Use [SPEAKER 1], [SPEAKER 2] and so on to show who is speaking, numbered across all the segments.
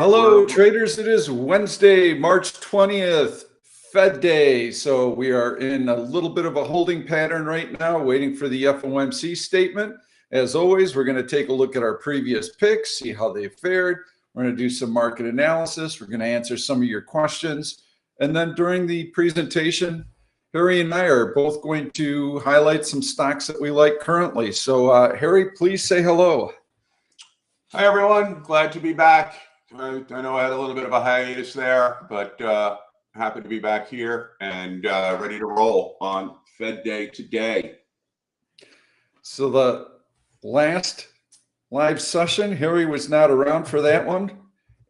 [SPEAKER 1] Hello,
[SPEAKER 2] We're
[SPEAKER 1] traders. It is Wednesday, March 20th, Fed Day. So we are in a little bit of a holding pattern right now, waiting for the FOMC statement. As always, we're going to take a look at our previous picks, see how they fared. We're going to do some market analysis. We're going to answer some of your questions. And then during the presentation, Harry and I are both going to highlight some stocks that we like currently. So Harry, please say hello.
[SPEAKER 2] Hi, everyone. Glad to be back. I know I had a little bit of a hiatus there, but happy to be back here and ready to roll on Fed Day today.
[SPEAKER 1] So the last live session, Harry was not around for that one,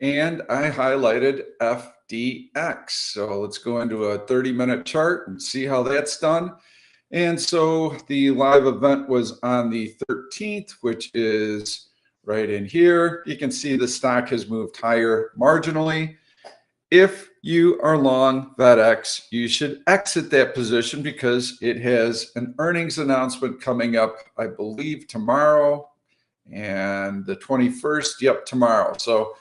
[SPEAKER 1] and I highlighted FDX. So let's go into a 30-minute chart and see how that's done. And so the live event was on the 13th, which is right in here. You can see the stock has moved higher marginally. If you are long FedEx, you should exit that position because it has an earnings announcement coming up, I believe, tomorrow and the 21st. Yep, tomorrow. So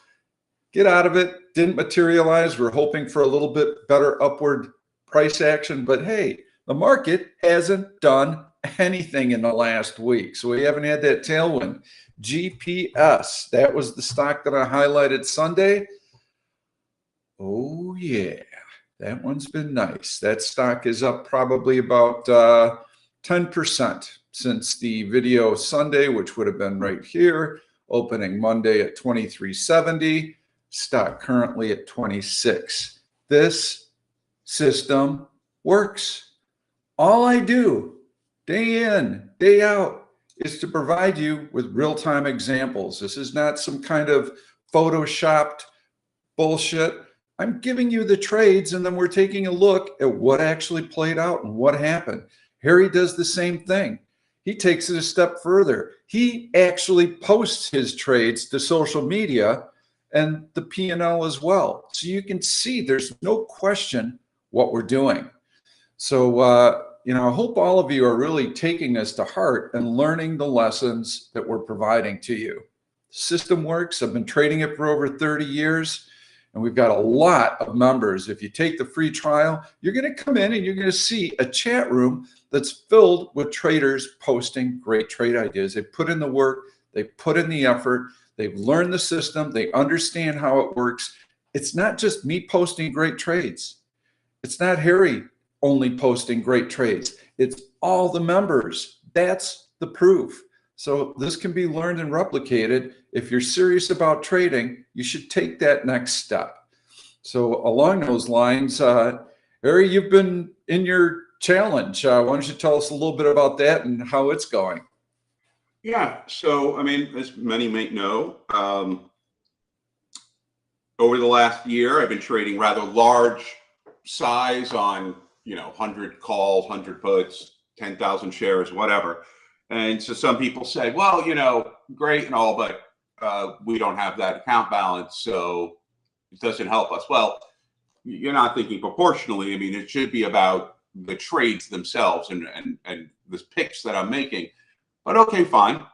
[SPEAKER 1] get out of it. Didn't materialize. We're hoping for a little bit better upward price action, but hey, the market hasn't done anything in the last week. So we haven't had that tailwind. GPS, that was the stock that I highlighted Sunday. Oh yeah, that one's been nice. That stock is up probably about 10% since the video Sunday, which would have been right here, opening Monday at 23.70, stock currently at 26. This system works. All I do day in, day out is to provide you with real-time examples. This is not some kind of photoshopped bullshit. I'm giving you the trades, and then we're taking a look at what actually played out and what happened. Harry does the same thing. He takes it a step further. He actually posts his trades to social media and the P&L as well. So you can see there's no question what we're doing. So, I hope all of you are really taking this to heart and learning the lessons that we're providing to you. The system works. I've been trading it for over 30 years, and we've got a lot of members. If you take the free trial, you're going to come in and you're going to see a chat room that's filled with traders posting great trade ideas. They put in the work. They put in the effort. They've learned the system. They understand how it works. It's not just me posting great trades. It's not Harry only posting great trades. It's all the members. That's the proof. So this can be learned and replicated. If you're serious about trading, you should take that next step. So along those lines, Harry, you've been in your challenge. Why don't you tell us a little bit about that and how it's going?
[SPEAKER 2] Yeah, so, as many may know, over the last year, I've been trading rather large size on 100 calls, 100 puts, 10,000 shares, whatever. And so some people said, well, great and all, but we don't have that account balance, so it doesn't help us. Well, you're not thinking proportionally. It should be about the trades themselves and the picks that I'm making. But okay, fine.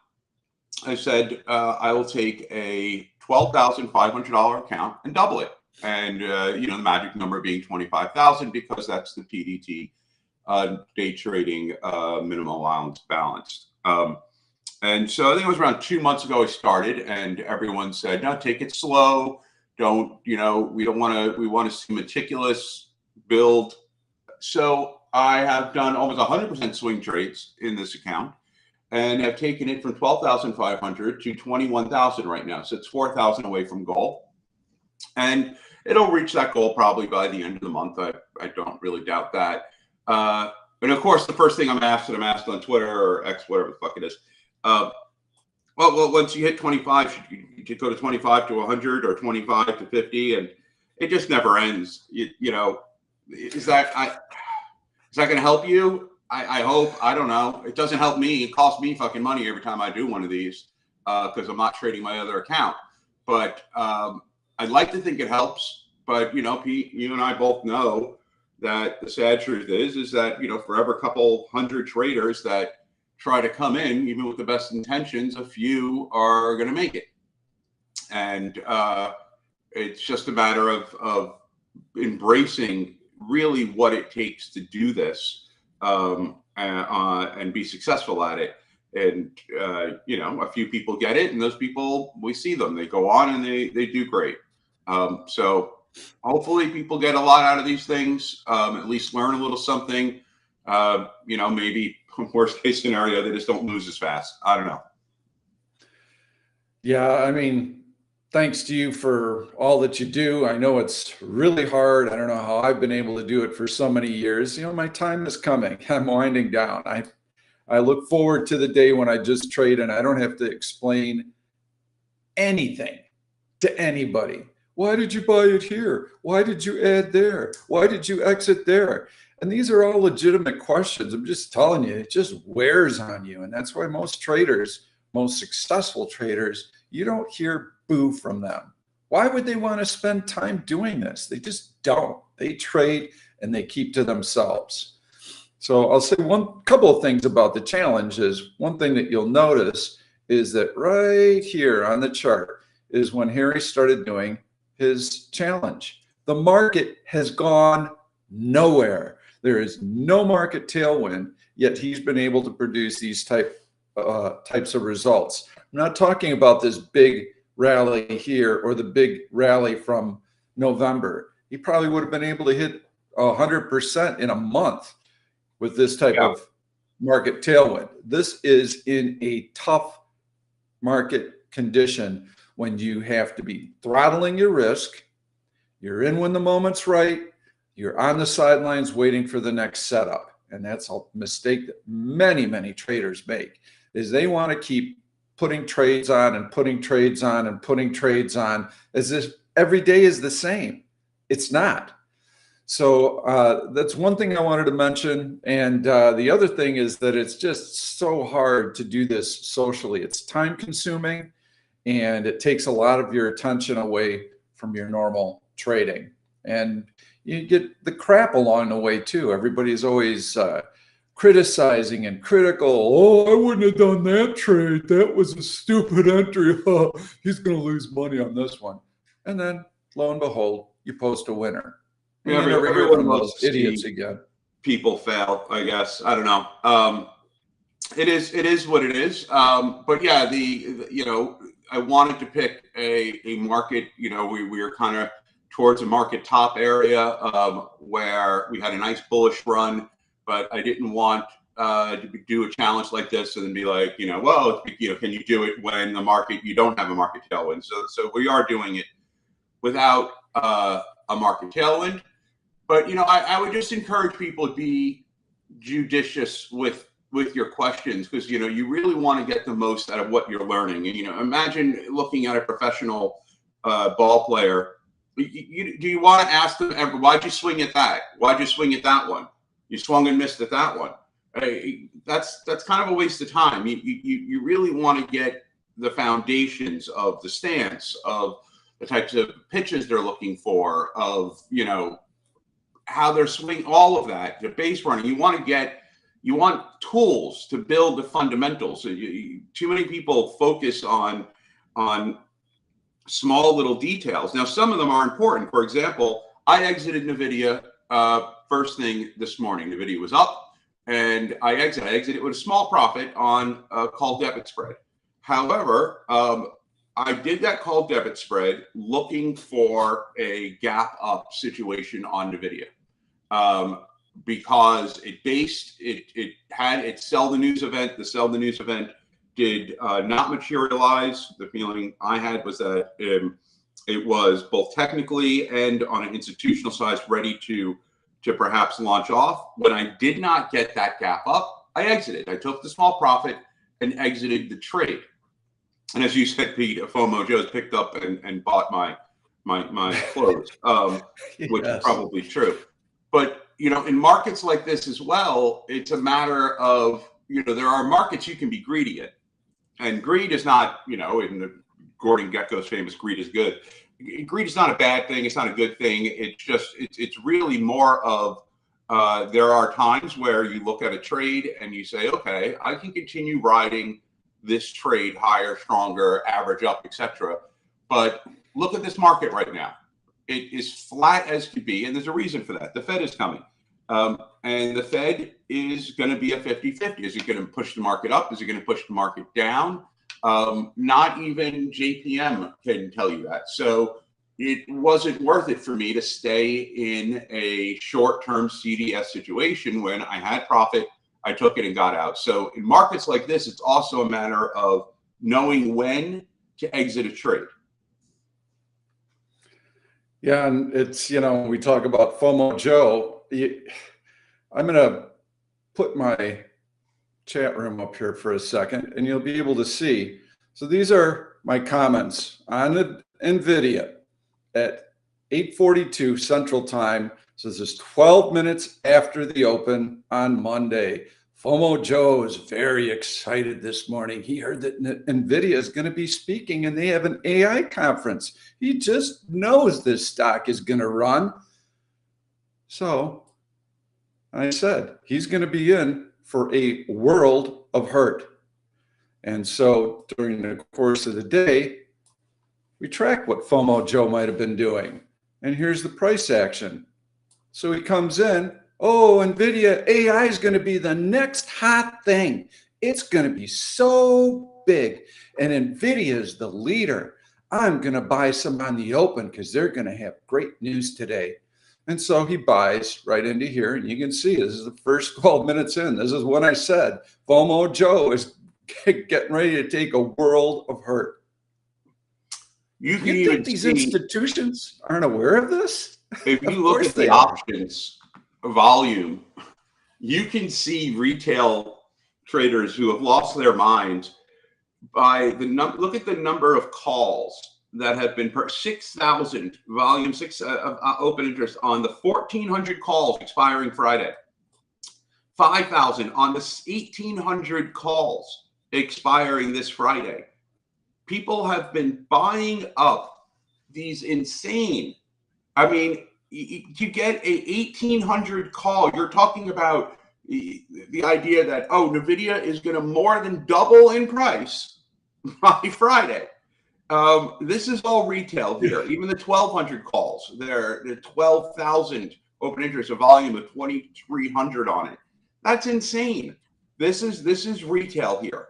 [SPEAKER 2] I said, I will take a $12,500 account and double it. And, the magic number being 25,000 because that's the PDT day trading minimum allowance balance. And so I think it was around 2 months ago I started, and everyone said, no, take it slow. Don't, we want to see meticulous build. So I have done almost 100% swing trades in this account and have taken it from 12,500 to 21,000 right now. So it's 4,000 away from goal. And it'll reach that goal probably by the end of the month. I don't really doubt that. And of course, the first thing I'm asked on Twitter or X, whatever the fuck it is. Well, once you hit 25, you could go to 25 to 100 or 25 to 50, and it just never ends. Is that going to help you? I hope. I don't know. It doesn't help me. It costs me fucking money every time I do one of these because I'm not trading my other account. But I'd like to think it helps, but Pete, you and I both know that the sad truth is that for every couple hundred traders that try to come in, even with the best intentions, a few are going to make it. And it's just a matter of embracing really what it takes to do this, and be successful at it. And you know, a few people get it, and those people, we see them, they go on and they do great. So hopefully people get a lot out of these things, at least learn a little something. You know, maybe worst case scenario, they just don't lose as fast. I don't know.
[SPEAKER 1] Yeah, I mean, thanks to you for all that you do. I know it's really hard. I don't know how I've been able to do it for so many years. You know, my time is coming. I'm winding down. I look forward to the day when I just trade and I don't have to explain anything to anybody. Why did you buy it here? Why did you add there? Why did you exit there? And these are all legitimate questions. I'm just telling you, it just wears on you. And that's why most traders, most successful traders, you don't hear boo from them. Why would they want to spend time doing this? They just don't. They trade and they keep to themselves. So I'll say one couple of things about the challenge. Is one thing that you'll notice is that right here on the chart is when Harry started doing his challenge. The market has gone nowhere. There is no market tailwind, yet he's been able to produce these types of results. I'm not talking about this big rally here or the big rally from November. He probably would have been able to hit 100% in a month with this type of market tailwind. This is in a tough market condition when you have to be throttling your risk. You're in when the moment's right. You're on the sidelines waiting for the next setup. And that's a mistake that many, many traders make, is they want to keep putting trades on and putting trades on and putting trades on as if every day is the same. It's not. So that's one thing I wanted to mention. And the other thing is that it's just so hard to do this socially. It's time consuming and it takes a lot of your attention away from your normal trading. And you get the crap along the way too. Everybody's always criticizing and critical. Oh, I wouldn't have done that trade. That was a stupid entry. Oh, he's going to lose money on this one. And then lo and behold, you post a winner. And you never hear from those idiots again.
[SPEAKER 2] People fail, I guess. I don't know. It is what it is. But yeah, you know, I wanted to pick a market. You know, we were kind of towards a market top area where we had a nice bullish run, but I didn't want to do a challenge like this and then be like, you know, well, you know, can you do it when the market, you don't have a market tailwind? So we are doing it without a market tailwind. But, you know, I would just encourage people to be judicious with your questions, because, you know, you really want to get the most out of what you're learning. And, you know, imagine looking at a professional ball player. Do you want to ask them, why'd you swing at that? Why'd you swing at that one? You swung and missed at that one. That's kind of a waste of time. You really want to get the foundations of the stance, of the types of pitches they're looking for, of, you know, how they're swinging, all of that, the base running. You want tools to build the fundamentals. So too many people focus on small little details. Now, some of them are important. For example, I exited Nvidia first thing this morning. Nvidia was up, and I exited with a small profit on a call debit spread. However, I did that call debit spread looking for a gap up situation on Nvidia. Because it had its sell the news event. The sell the news event did not materialize. The feeling I had was that it was both technically and on an institutional size ready to perhaps launch off. When I did not get that gap up, I exited. I took the small profit and exited the trade. And as you said, Pete, FOMO Joe's picked up and bought my clothes, which is probably true. But, you know, in markets like this as well, it's a matter of, you know, there are markets you can be greedy in. And greed is not, you know, in the Gordon Gekko's famous greed is good. Greed is not a bad thing. It's not a good thing. It's just, it's really more of, there are times where you look at a trade and you say, okay, I can continue riding this trade higher, stronger, average up, etc. But look at this market right now. It is flat as could be, and there's a reason for that. The Fed is coming. And the Fed is going to be a 50-50. Is it going to push the market up? Is it going to push the market down? Not even JPM can tell you that. So it wasn't worth it for me to stay in a short-term CDS situation. When I had profit, I took it and got out. So in markets like this, it's also a matter of knowing when to exit a trade.
[SPEAKER 1] Yeah, and it's, we talk about FOMO Joe. I'm going to put my chat room up here for a second, and you'll be able to see. So these are my comments on Nvidia at 8:42 Central Time. So this is 12 minutes after the open on Monday. FOMO Joe is very excited this morning. He heard that Nvidia is going to be speaking, and they have an AI conference. He just knows this stock is going to run. So I said he's going to be in for a world of hurt. And so during the course of the day, we track what FOMO Joe might have been doing. And here's the price action. So he comes in, oh, Nvidia AI is going to be the next hot thing. It's going to be so big. And Nvidia is the leader. I'm going to buy some on the open because they're going to have great news today. And so he buys right into here. And you can see this is the first 12 minutes in. This is when I said FOMO Joe is getting ready to take a world of hurt. You think these institutions aren't aware of this?
[SPEAKER 2] If you look at the options volume, you can see retail traders who have lost their minds by the number. Look at the number of calls that have been 6,000 volume, open interest on the 1,400 calls expiring Friday, 5,000 on the 1,800 calls expiring this Friday. People have been buying up these insane. I mean, you get a 1,800 call. You're talking about the idea that, oh, Nvidia is going to more than double in price by Friday. This is all retail here. Even the 1,200 calls, they're 12,000 open interest, a volume of 2,300 on it. That's insane. This is retail here.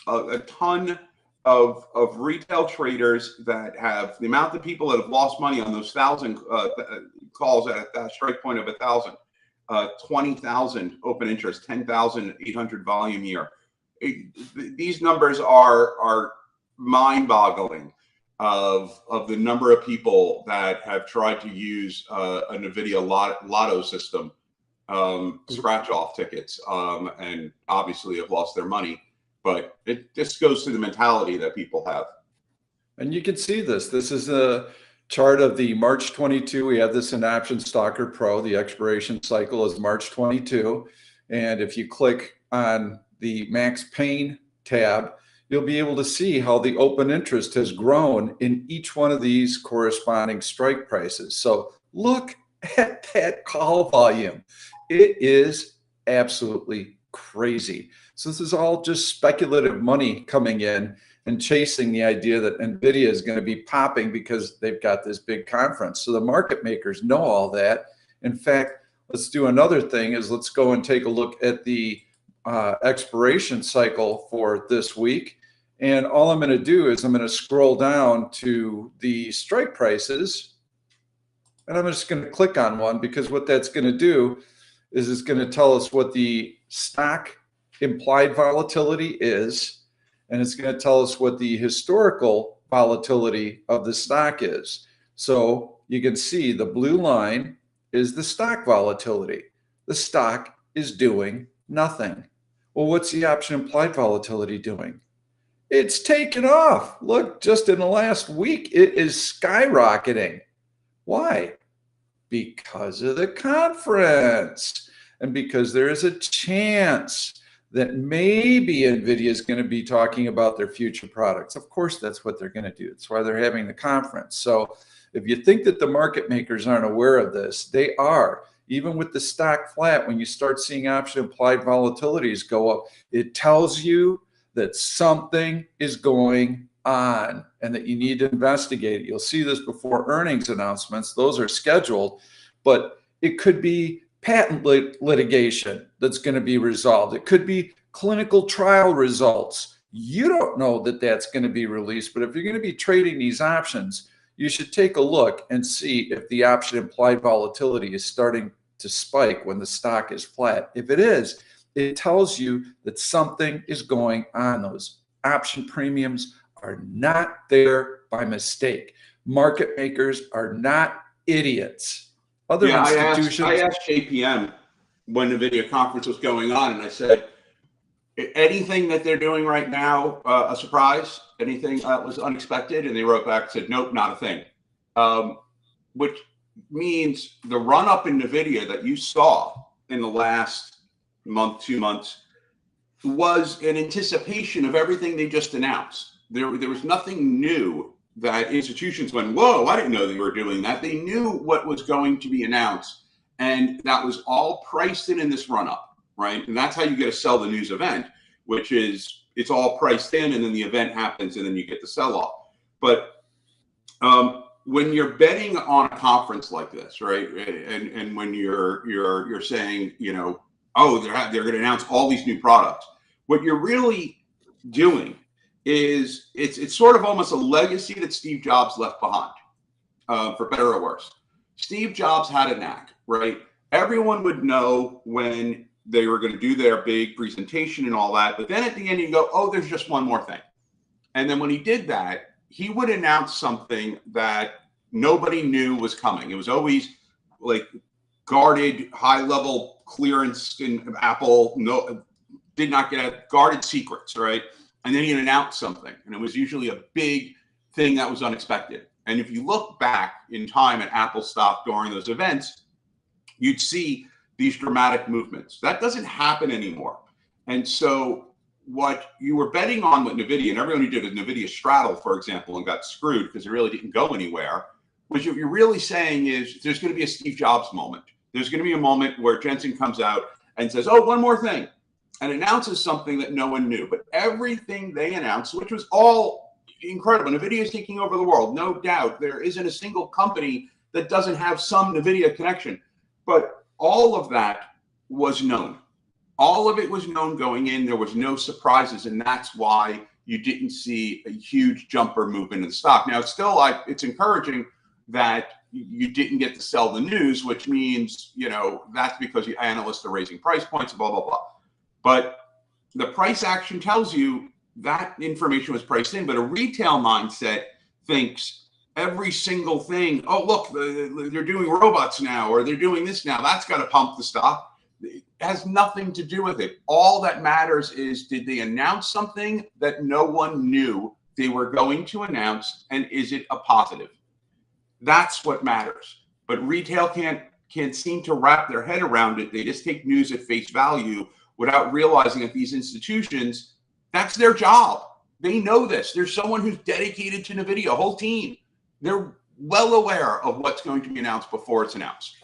[SPEAKER 2] A ton of retail traders that have the amount of people that have lost money on those 1,000 calls at that strike point of 1,000, 20,000 open interest, 10,800 volume here. These numbers are mind-boggling of the number of people that have tried to use a Nvidia lotto system, scratch-off tickets, and obviously have lost their money. But it just goes to the mentality that people have.
[SPEAKER 1] And you can see this. This is a chart of the March 22. We have this in Option Stalker Pro. The expiration cycle is March 22. And if you click on the Max Pain tab, you'll be able to see how the open interest has grown in each one of these corresponding strike prices. So look at that call volume. It is absolutely crazy. So this is all just speculative money coming in and chasing the idea that Nvidia is going to be popping because they've got this big conference. So the market makers know all that. In fact, let's do another thing is let's go and take a look at the expiration cycle for this week. And all I'm going to do is I'm going to scroll down to the strike prices. And I'm just going to click on one because what that's going to do is it's going to tell us what the stock implied volatility is, and it's going to tell us what the historical volatility of the stock is. So you can see the blue line is the stock volatility. The stock is doing nothing. Well, what's the option implied volatility doing? It's taken off. Look, just in the last week, it is skyrocketing. Why? Because of the conference and because there is a chance that maybe Nvidia is going to be talking about their future products. Of course, that's what they're going to do. That's why they're having the conference. So if you think that the market makers aren't aware of this, they are. Even with the stock flat, when you start seeing option implied volatilities go up, it tells you that something is going on and that you need to investigate it. You'll see this before earnings announcements. Those are scheduled, but it could be patent litigation that's going to be resolved. It could be clinical trial results. You don't know that that's going to be released, but if you're going to be trading these options, you should take a look and see if the option implied volatility is starting to spike when the stock is flat. If it is, it tells you that something is going on. Those option premiums are not there by mistake. Market makers are not idiots. Other institutions.
[SPEAKER 2] I asked JPM when the Nvidia conference was going on, and I said, anything that they're doing right now, a surprise? Anything that was unexpected? And they wrote back and said, nope, not a thing. Which means the run up in Nvidia that you saw in the last month, 2 months, was an anticipation of everything they just announced. There was nothing new that institutions went, whoa, I didn't know they were doing that. They knew what was going to be announced, and that was all priced in this run up, right? And that's how you get to sell the news event, which is it's all priced in, and then the event happens, and then you get the sell off. But when you're betting on a conference like this, right, and when you're saying, you know, oh, they're going to announce all these new products, what you're really doing is it's sort of almost a legacy that Steve Jobs left behind, for better or worse. Steve Jobs had a knack, right? Everyone would know when they were going to do their big presentation and all that, but then at the end you go, oh, there's just one more thing. And then when he did that, he would announce something that nobody knew was coming. It was always like guarded, high-level clearance in Apple, did not get guarded secrets, right? And then he'd announce something, and it was usually a big thing that was unexpected. And if you look back in time at Apple stock during those events, you'd see these dramatic movements. That doesn't happen anymore. And so what you were betting on with Nvidia, and everyone who did a Nvidia straddle, for example, and got screwed because it really didn't go anywhere, was what you're really saying is there's going to be a Steve Jobs moment. There's going to be a moment where Jensen comes out and says, oh, one more thing, and announces something that no one knew. But everything they announced, which was all incredible, Nvidia is taking over the world, no doubt. There isn't a single company that doesn't have some Nvidia connection. But all of that was known. All of it was known going in. There was no surprises, and that's why you didn't see a huge jumper movement in the stock. Now, it's still it's encouraging that you didn't get to sell the news, which means, you know, that's because the analysts are raising price points, blah, blah, blah. But the price action tells you that information was priced in, but a retail mindset thinks every single thing, oh, look, they're doing robots now, or they're doing this now, that's got to pump the stock. It has nothing to do with it. All that matters is, did they announce something that no one knew they were going to announce, and is it a positive? That's what matters. But retail can't seem to wrap their head around it. They just take news at face value without realizing that these institutions, that's their job. They know this. There's someone who's dedicated to Nvidia, a whole team. They're well aware of what's going to be announced before it's announced.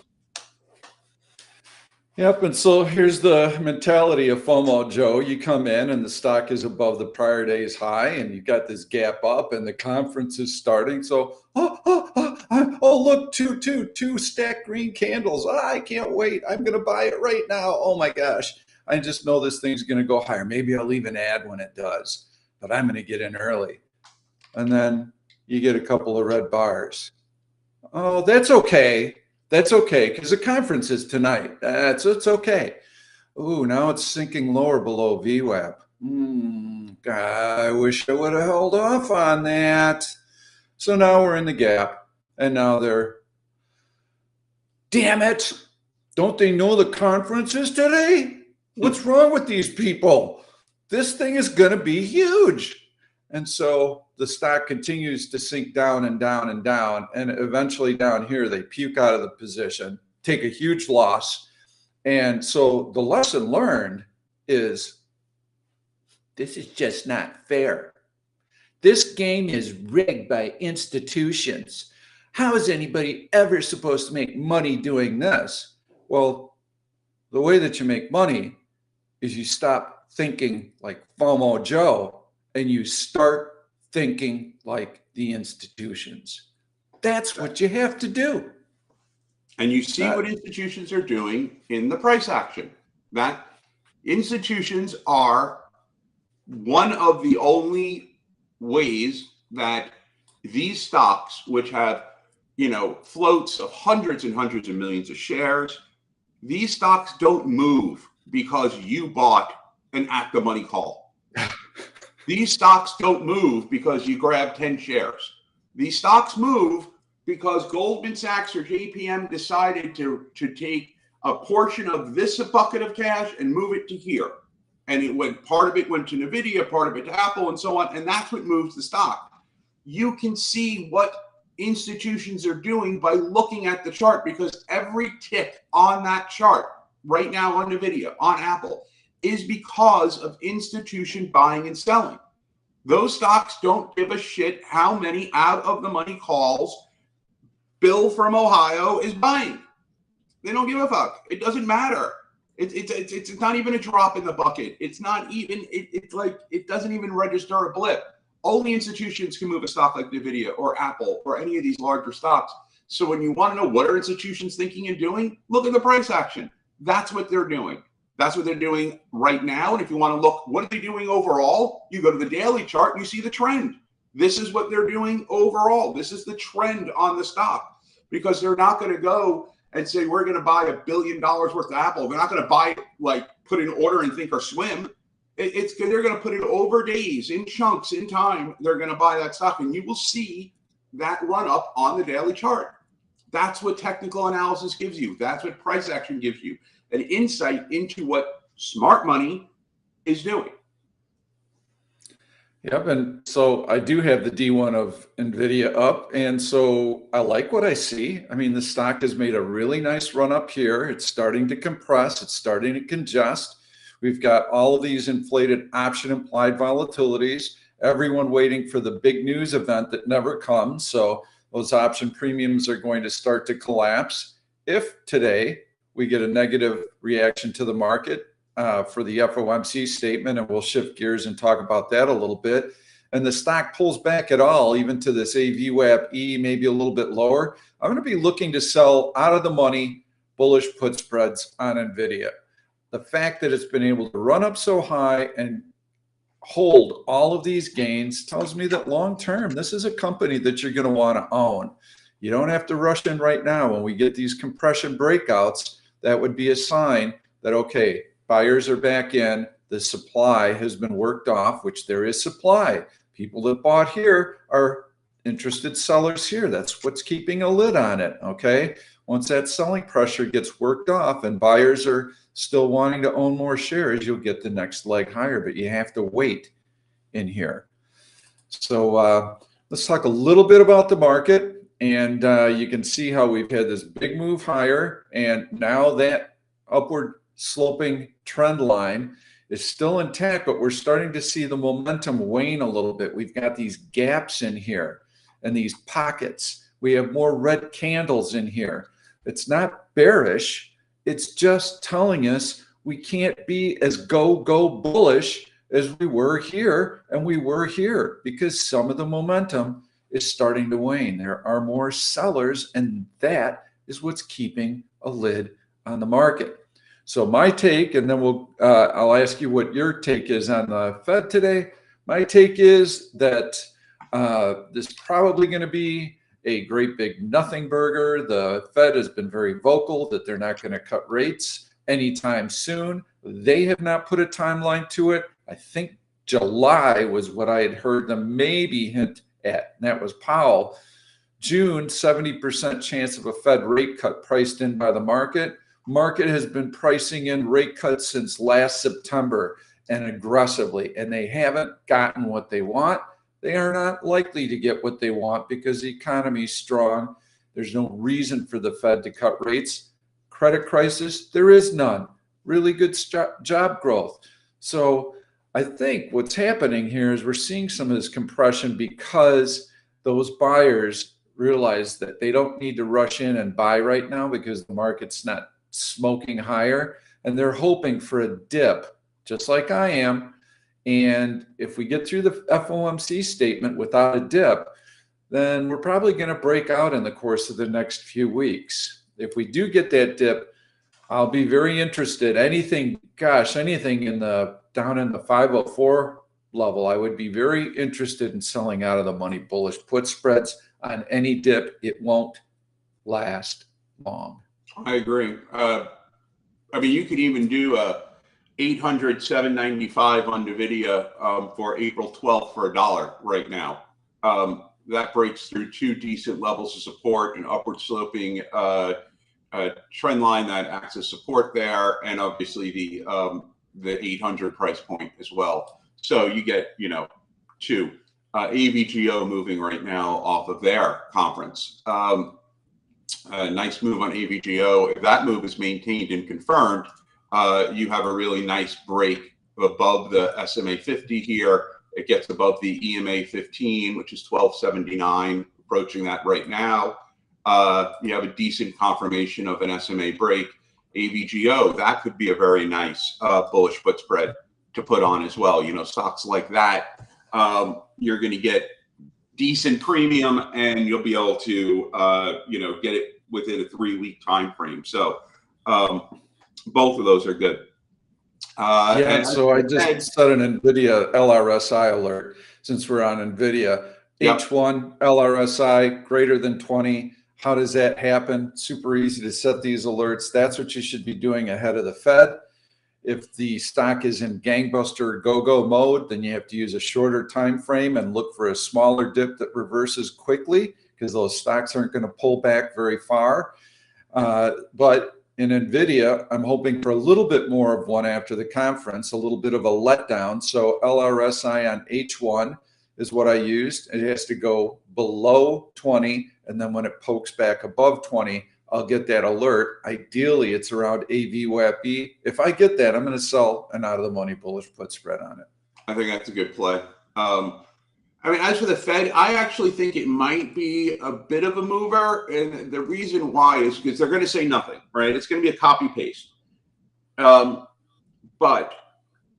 [SPEAKER 1] Yep, and so here's the mentality of FOMO, Joe. You come in and the stock is above the prior day's high, and you got this gap up, and the conference is starting. So, oh, look, two stacked green candles. I can't wait. I'm going to buy it right now. Oh my gosh. I just know this thing's going to go higher. Maybe I'll leave an ad when it does, but I'm going to get in early. And then you get a couple of red bars. Oh, that's okay. That's okay, because the conference is tonight. It's okay. Ooh, now it's sinking lower below VWAP. I wish I would have held off on that. So now we're in the gap, and now they're, damn it. Don't they know the conference is today? What's wrong with these people? This thing is going to be huge. And so the stock continues to sink down and down and down. And eventually down here, they puke out of the position, take a huge loss. And so the lesson learned is this is just not fair. This game is rigged by institutions. How is anybody ever supposed to make money doing this? Well, the way that you make money is you stop thinking like FOMO Joe and you start thinking like the institutions. That's what you have to do.
[SPEAKER 2] And you see what institutions are doing in the price action. That institutions are one of the only ways that these stocks, which have, floats of hundreds and hundreds of millions of shares, these stocks don't move because you bought an at the money call. These stocks don't move because you grab 10 shares. These stocks move because Goldman Sachs or JPM decided to take a portion of this bucket of cash and move it to here. And part of it went to Nvidia, part of it to Apple, and so on. And that's what moves the stock. You can see what institutions are doing by looking at the chart, because every tick on that chart right now on Nvidia, on Apple, is because of institution buying and selling. Those stocks don't give a shit how many out of the money calls Bill from Ohio is buying. They don't give a fuck. It doesn't matter. It's not even a drop in the bucket. It's not even, it's like, it doesn't even register a blip. Only institutions can move a stock like Nvidia or Apple or any of these larger stocks. So when you want to know what are institutions thinking and doing, look at the price action. That's what they're doing. That's what they're doing right now. And if you want to look, what are they doing overall? You go to the daily chart and you see the trend. This is what they're doing overall. This is the trend on the stock, because they're not going to go and say, we're going to buy $1 billion worth of Apple. They're not going to buy, like, put in order and think or swim. They're going to put it over days, in chunks, in time. They're going to buy that stock, and you will see that run up on the daily chart. That's what technical analysis gives you. That's what price action gives you, an insight into what smart money is doing.
[SPEAKER 1] Yep, and so I do have the D1 of Nvidia up, and so I like what I see. I mean, the stock has made a really nice run up here. It's starting to compress. It's starting to congest. We've got all of these inflated option implied volatilities, everyone waiting for the big news event that never comes. So those option premiums are going to start to collapse. If today we get a negative reaction to the market for the FOMC statement, and we'll shift gears and talk about that a little bit, and the stock pulls back at all, even to this AVWAP E, maybe a little bit lower, I'm going to be looking to sell out of the money bullish put spreads on Nvidia. The fact that it's been able to run up so high and hold all of these gains tells me that long term, this is a company that you're going to want to own. You don't have to rush in right now. When we get these compression breakouts, that would be a sign that, okay, buyers are back in, the supply has been worked off, which there is supply. People that bought here are interested sellers here. That's what's keeping a lid on it, okay? Once that selling pressure gets worked off and buyers are still wanting to own more shares, you'll get the next leg higher, but you have to wait in here. So let's talk a little bit about the market. And you can see how we've had this big move higher, and now that upward sloping trend line is still intact, but we're starting to see the momentum wane a little bit. We've got these gaps in here and these pockets. We have more red candles in here. It's not bearish. It's just telling us we can't be as go bullish as we were here and we were here, because some of the momentum is starting to wane. There are more sellers, and that is what's keeping a lid on the market. So my take, and then I'll ask you what your take is on the Fed today. My take is that this is probably going to be a great big nothing burger. The Fed has been very vocal that they're not going to cut rates anytime soon. They have not put a timeline to it. I think July was what I had heard them maybe hint at, and that was Powell. June, 70% chance of a Fed rate cut priced in by the market. Market has been pricing in rate cuts since last September, and aggressively, and they haven't gotten what they want. They are not likely to get what they want because the economy is strong. There's no reason for the Fed to cut rates. Credit crisis, there is none. Really good job growth. So I think what's happening here is we're seeing some of this compression because those buyers realize that they don't need to rush in and buy right now because the market's not smoking higher, and they're hoping for a dip, just like I am, And if we get through the FOMC statement without a dip, then we're probably going to break out in the course of the next few weeks. If we do get that dip, I'll be very interested. Anything, gosh, anything in the down in the 504 level, I would be very interested in selling out of the money bullish put spreads on any dip. It won't last long.
[SPEAKER 2] I agree. I mean, you could even do a 800, 795 on Nvidia for April 12th for $1 right now. That breaks through two decent levels of support, an upward sloping trend line that acts as support there, and obviously the 800 price point as well. So you get, you know, two. AVGO moving right now off of their conference. Nice move on AVGO. If that move is maintained and confirmed, you have a really nice break above the SMA 50 here. It gets above the EMA 15, which is 1279, approaching that right now. You have a decent confirmation of an SMA break. AVGO, that could be a very nice bullish put spread to put on as well. You know, stocks like that, you're going to get decent premium, and you'll be able to, you know, get it within a 3-week time frame. So both of those are good.
[SPEAKER 1] Yeah, so I just set an Nvidia LRSI alert since we're on Nvidia.
[SPEAKER 2] Yep.
[SPEAKER 1] H1 LRSI greater than 20. How does that happen? Super easy to set these alerts. That's what you should be doing ahead of the Fed. If the stock is in gangbuster go-go mode, then you have to use a shorter time frame and look for a smaller dip that reverses quickly, because those stocks aren't going to pull back very far. But in Nvidia, I'm hoping for a little bit more of one after the conference, a little bit of a letdown. So LRSI on H1 is what I used. It has to go below 20, and then when it pokes back above 20, I'll get that alert. Ideally, it's around AVWAP. If I get that, I'm going to sell an out of the money bullish put spread on it.
[SPEAKER 2] I think that's a good play. I mean, as for the Fed, I actually think it might be a bit of a mover. And the reason why is because they're going to say nothing, right? It's going to be a copy paste. But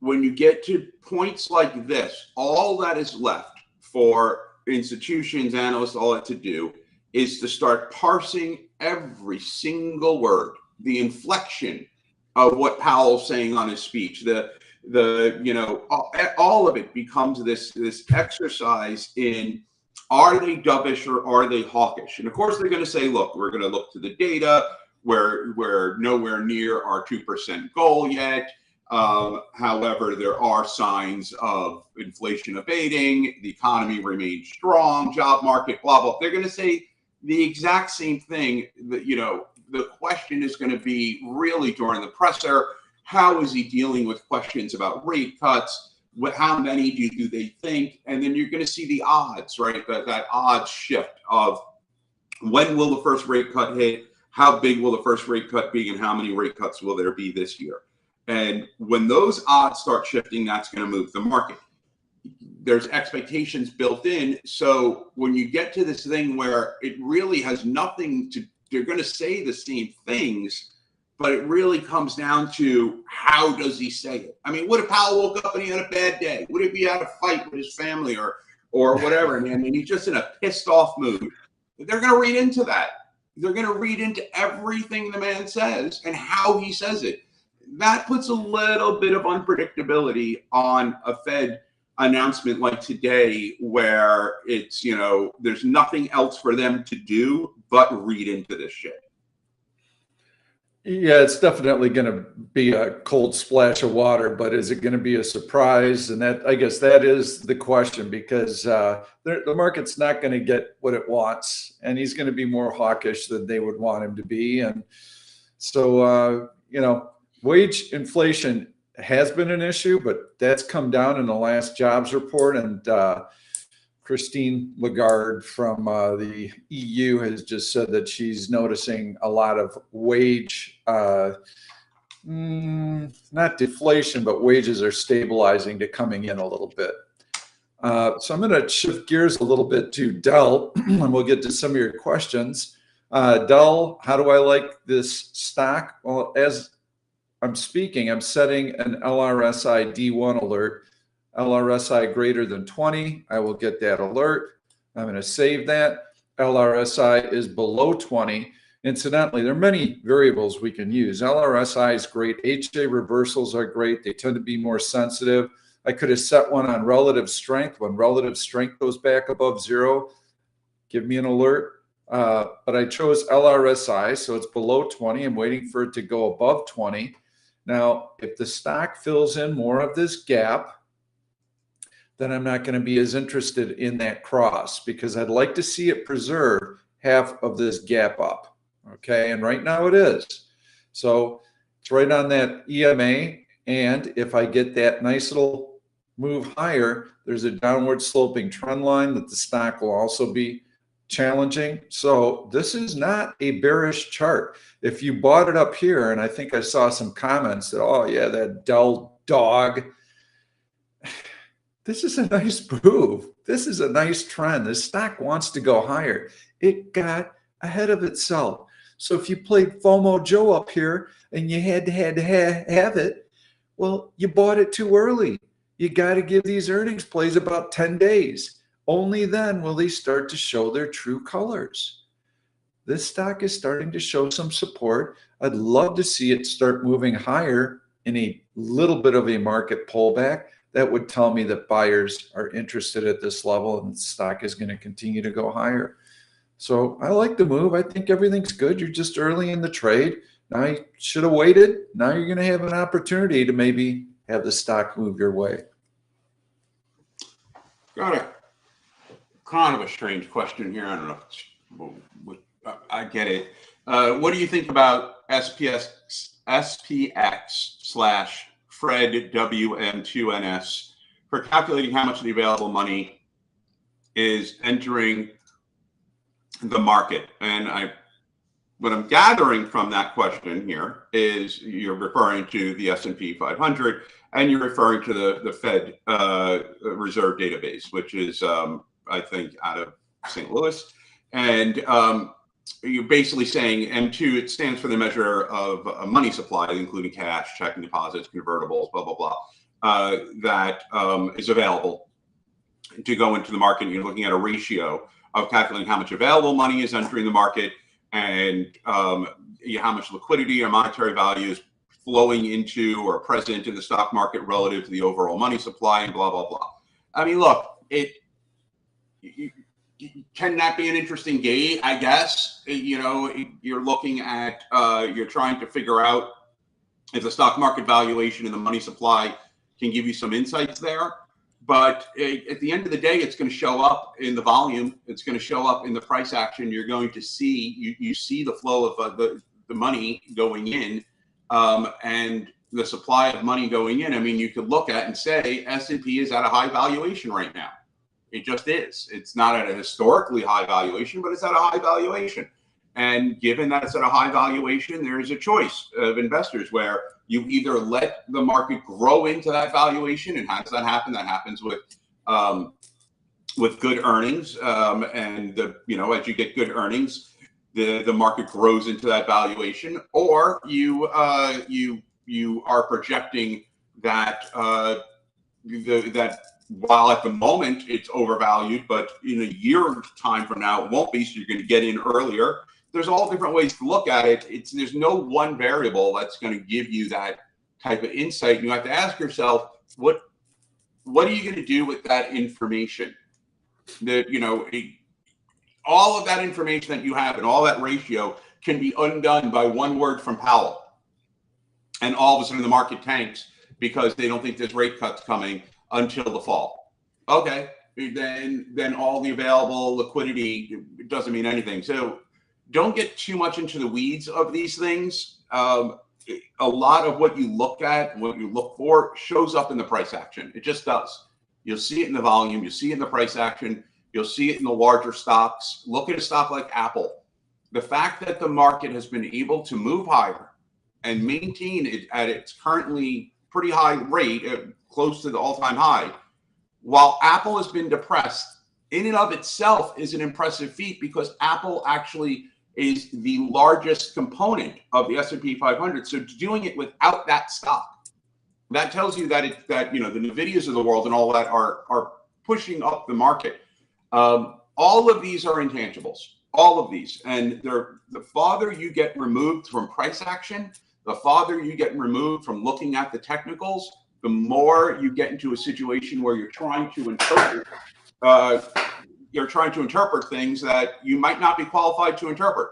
[SPEAKER 2] when you get to points like this, all that is left for institutions, analysts, all that to do is to start parsing every single word, the inflection of what Powell's saying on his speech, you know, all of it becomes this exercise in, are they dovish or are they hawkish? And of course they're going to say, look, we're going to look to the data. We're nowhere near our 2% goal yet. However, there are signs of inflation abating, the economy remains strong, job market, blah, blah. They're going to say the exact same thing. That, you know, the question is going to be really during the presser, how is he dealing with questions about rate cuts? How many do they think? And then you're going to see the odds, right? That odds shift of when will the first rate cut hit? How big will the first rate cut be? And how many rate cuts will there be this year? And when those odds start shifting, that's going to move the market. There's expectations built in. So when you get to this thing where it really has nothing to, they're going to say the same things, but it really comes down to how does he say it? I mean, what if Powell woke up and he had a bad day? Would he be out of fight with his family or whatever? And I mean, he's just in a pissed off mood. They're going to read into that. They're going to read into everything the man says and how he says it. That puts a little bit of unpredictability on a Fed announcement like today, where it's, you know, there's nothing else for them to do but read into this shit.
[SPEAKER 1] Yeah, it's definitely going to be a cold splash of water, but is it going to be a surprise? And that, I guess, that is the question, because the market's not going to get what it wants, and he's going to be more hawkish than they would want him to be. And so, you know, wage inflation has been an issue, but that's come down in the last jobs report. And Christine Lagarde from the EU has just said that she's noticing a lot of wage, not deflation, but wages are stabilizing to coming in a little bit. So I'm going to shift gears a little bit to Dell, and we'll get to some of your questions. Dell, how do I like this stock? Well, as I'm speaking, I'm setting an LRSI D1 alert LRSI greater than 20, I will get that alert. I'm going to save that. LRSI is below 20. Incidentally, there are many variables we can use. LRSI is great. HA reversals are great. They tend to be more sensitive. I could have set one on relative strength. When relative strength goes back above 0, give me an alert. But I chose LRSI, so it's below 20. I'm waiting for it to go above 20. Now, if the stock fills in more of this gap, then I'm not going to be as interested in that cross, because I'd like to see it preserve half of this gap up. Okay, and right now it is. So it's right on that EMA, and if I get that nice little move higher, there's a downward sloping trend line that the stock will also be challenging. So this is not a bearish chart. If you bought it up here, and I think I saw some comments that, oh yeah, that dull dog. This is a nice move. This is a nice trend. This stock wants to go higher. It got ahead of itself. So if you played FOMO Joe up here and you had to have it, well, you bought it too early. You got to give these earnings plays about 10 days. Only then will they start to show their true colors. This stock is starting to show some support. I'd love to see it start moving higher in a little bit of a market pullback. That would tell me that buyers are interested at this level and the stock is going to continue to go higher. So I like the move. I think everything's good. You're just early in the trade. Now you should have waited. Now you're going to have an opportunity to maybe have the stock move your way.
[SPEAKER 2] Got it. Kind of a strange question here. I don't know. I get it. What do you think about SPX/Fred WM2NS for calculating how much of the available money is entering the market? And what I'm gathering from that question here is you're referring to the S&P 500 and you're referring to the Fed Reserve database, which is, I think, out of St. Louis. And you're basically saying M2, it stands for the measure of money supply, including cash, checking deposits, convertibles, blah, blah, blah, that is available to go into the market. You're looking at a ratio of calculating how much available money is entering the market and how much liquidity or monetary value is flowing into or present in the stock market relative to the overall money supply and blah, blah, blah. I mean, look, can that be an interesting gate? I guess, you're looking at, you're trying to figure out if the stock market valuation and the money supply can give you some insights there. But at the end of the day, it's going to show up in the volume. It's going to show up in the price action. You're going to see, you see the flow of the money going in and the supply of money going in. I mean, you could look at and say S&P is at a high valuation right now. It just is. It's not at a historically high valuation, but it's at a high valuation. And given that it's at a high valuation, there is a choice of investors where you either let the market grow into that valuation, and how does that happen? That happens with good earnings, and as you get good earnings, the market grows into that valuation, or you are projecting that that while at the moment it's overvalued, but in a year time from now it won't be, so you're going to get in earlier. There's all different ways to look at it. There's no one variable that's going to give you that type of insight. You have to ask yourself, what are you going to do with that information? All of that information that you have and all that ratio can be undone by one word from Powell, and all of a sudden the market tanks because they don't think there's rate cuts coming until the fall. Okay, then all the available liquidity doesn't mean anything. So don't get too much into the weeds of these things. A lot of what you look at, what you look for, shows up in the price action. It just does. You'll see it in the volume. You'll see it in the price action. You'll see it in the larger stocks. Look at a stock like Apple. The fact that the market has been able to move higher and maintain it at its currently pretty high rate, close to the all-time high, while Apple has been depressed, in and of itself is an impressive feat, because Apple actually is the largest component of the S&P 500. So doing it without that stock, that tells you that that, you know, the Nvidias of the world and all that are pushing up the market. All of these are intangibles, all of these, and the farther you get removed from price action, the farther you get removed from looking at the technicals, the more you get into a situation where you're trying to interpret things that you might not be qualified to interpret.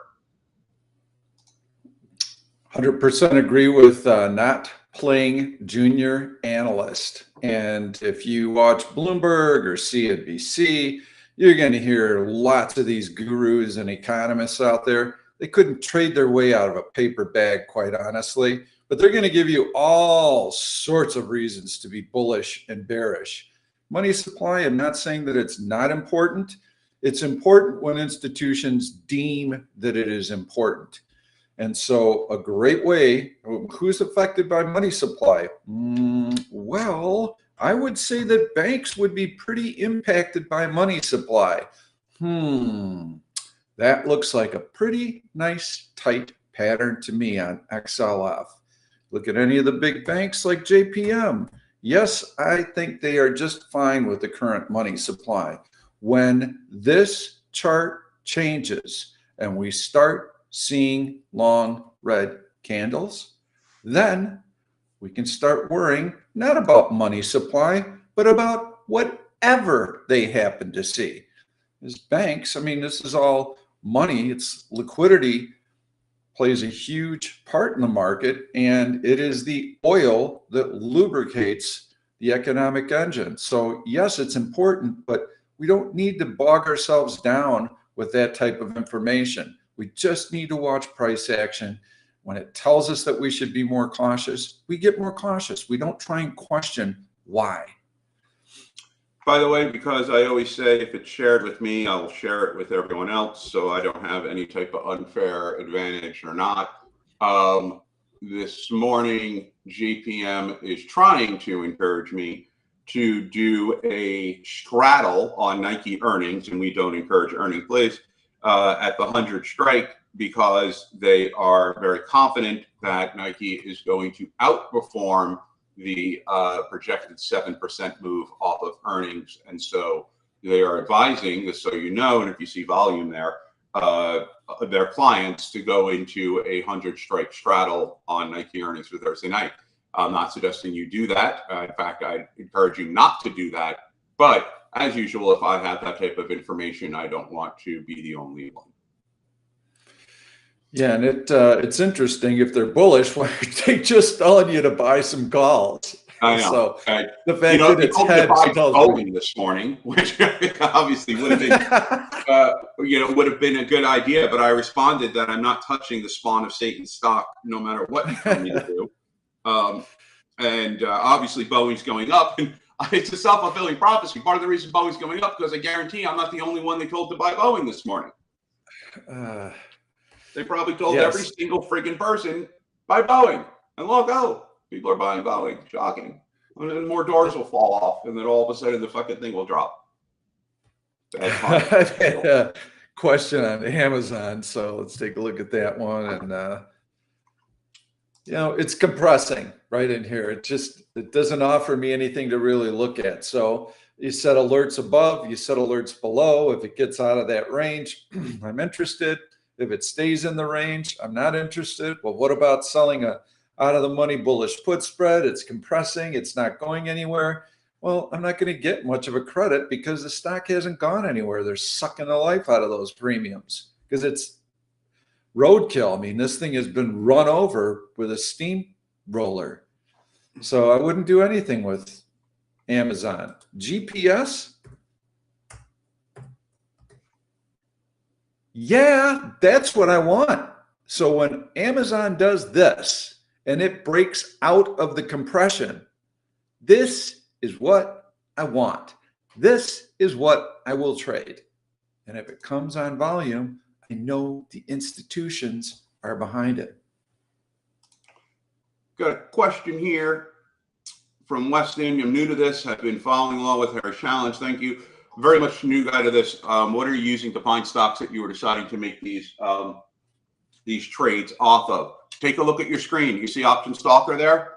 [SPEAKER 1] 100% agree with not playing junior analyst. And if you watch Bloomberg or CNBC, you're going to hear lots of these gurus and economists out there. They couldn't trade their way out of a paper bag, quite honestly, but they're going to give you all sorts of reasons to be bullish and bearish. Money supply, I'm not saying that it's not important. It's important when institutions deem that it is important. And so a great way, who's affected by money supply? Well, I would say that banks would be pretty impacted by money supply. That looks like a pretty nice tight pattern to me on XLF. Look at any of the big banks like JPM. Yes, I think they are just fine with the current money supply. When this chart changes and we start seeing long red candles, then we can start worrying not about money supply, but about whatever they happen to see. As banks, I mean, this is all money. It's liquidity plays a huge part in the market, and it is the oil that lubricates the economic engine. So yes, it's important, but we don't need to bog ourselves down with that type of information. We just need to watch price action. When it tells us that we should be more cautious, we get more cautious. We don't try and question why.
[SPEAKER 2] By the way, because I always say if it's shared with me, I'll share it with everyone else, so I don't have any type of unfair advantage or not. This morning, JPM is trying to encourage me to do a straddle on Nike earnings, and we don't encourage earning plays at the 100 strike, because they are very confident that Nike is going to outperform the projected 7% move off of earnings. And so they are advising, just so you know, and if you see volume there, their clients to go into a 100 strike straddle on Nike earnings for Thursday night. I'm not suggesting you do that. In fact, I encourage you not to do that. But as usual, if I have that type of information, I don't want to be the only one.
[SPEAKER 1] Yeah, and it's interesting if they're bullish, why are they just telling you to buy some calls?
[SPEAKER 2] I know.
[SPEAKER 1] So the fact that it's
[SPEAKER 2] heads tells me this morning, which obviously would have been, would have been a good idea. But I responded that I'm not touching the spawn of Satan's stock, no matter what you tell me to do. Obviously Boeing's going up, and it's a self-fulfilling prophecy. Part of the reason Boeing's going up, because I guarantee I'm not the only one they told to buy Boeing this morning. They probably told every single friggin' person, buy Boeing, and look, oh, people are buying Boeing. Shocking. And then more doors will fall off, and then all of a sudden the fucking thing will drop.
[SPEAKER 1] Question on Amazon, so let's take a look at that one. And it's compressing right in here. It doesn't offer me anything to really look at. So you set alerts above, you set alerts below. If it gets out of that range, I'm interested. If it stays in the range, I'm not interested. Well, what about selling a out of the money bullish put spread? It's compressing. It's not going anywhere. Well, I'm not going to get much of a credit because the stock hasn't gone anywhere. They're sucking the life out of those premiums because it's roadkill. I mean, this thing has been run over with a steamroller. So I wouldn't do anything with Amazon. GPS? Yeah, that's what I want. So when Amazon does this and it breaks out of the compression, this is what I want. This is what I will trade. And if it comes on volume, I know the institutions are behind it.
[SPEAKER 2] Got a question here from Weston. I'm new to this. I've been following along with her challenge. Thank you. Very much new guy to this. What are you using to find stocks that you were deciding to make these trades off of? Take a look at your screen. You see Option Stalker there?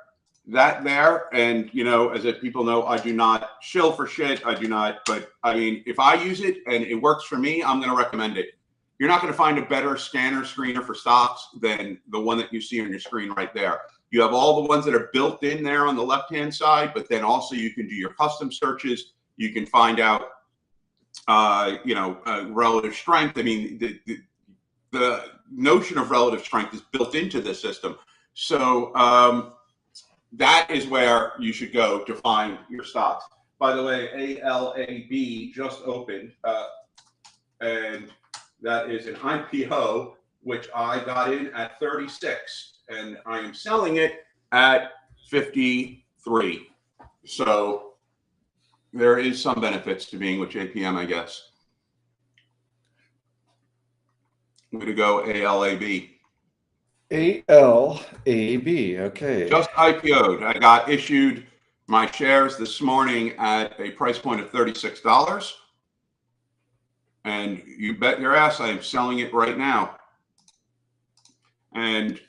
[SPEAKER 2] that there. And, you know, as if people know, I do not shill for shit. I do not, but I mean, if I use it and it works for me, I'm going to recommend it. You're not going to find a better scanner screener for stocks than the one that you see on your screen right there. You have all the ones that are built in there on the left-hand side, but then also you can do your custom searches. You can find out, relative strength. I mean, the notion of relative strength is built into the system. So that is where you should go to find your stocks. By the way, ALAB just opened, and that is an IPO, which I got in at 36, and I am selling it at 53. So there is some benefits to being with JPM, I guess. I'm going to go ALAB.
[SPEAKER 1] ALAB, okay.
[SPEAKER 2] Just IPO'd. I got issued my shares this morning at a price point of $36. And you bet your ass I am selling it right now. And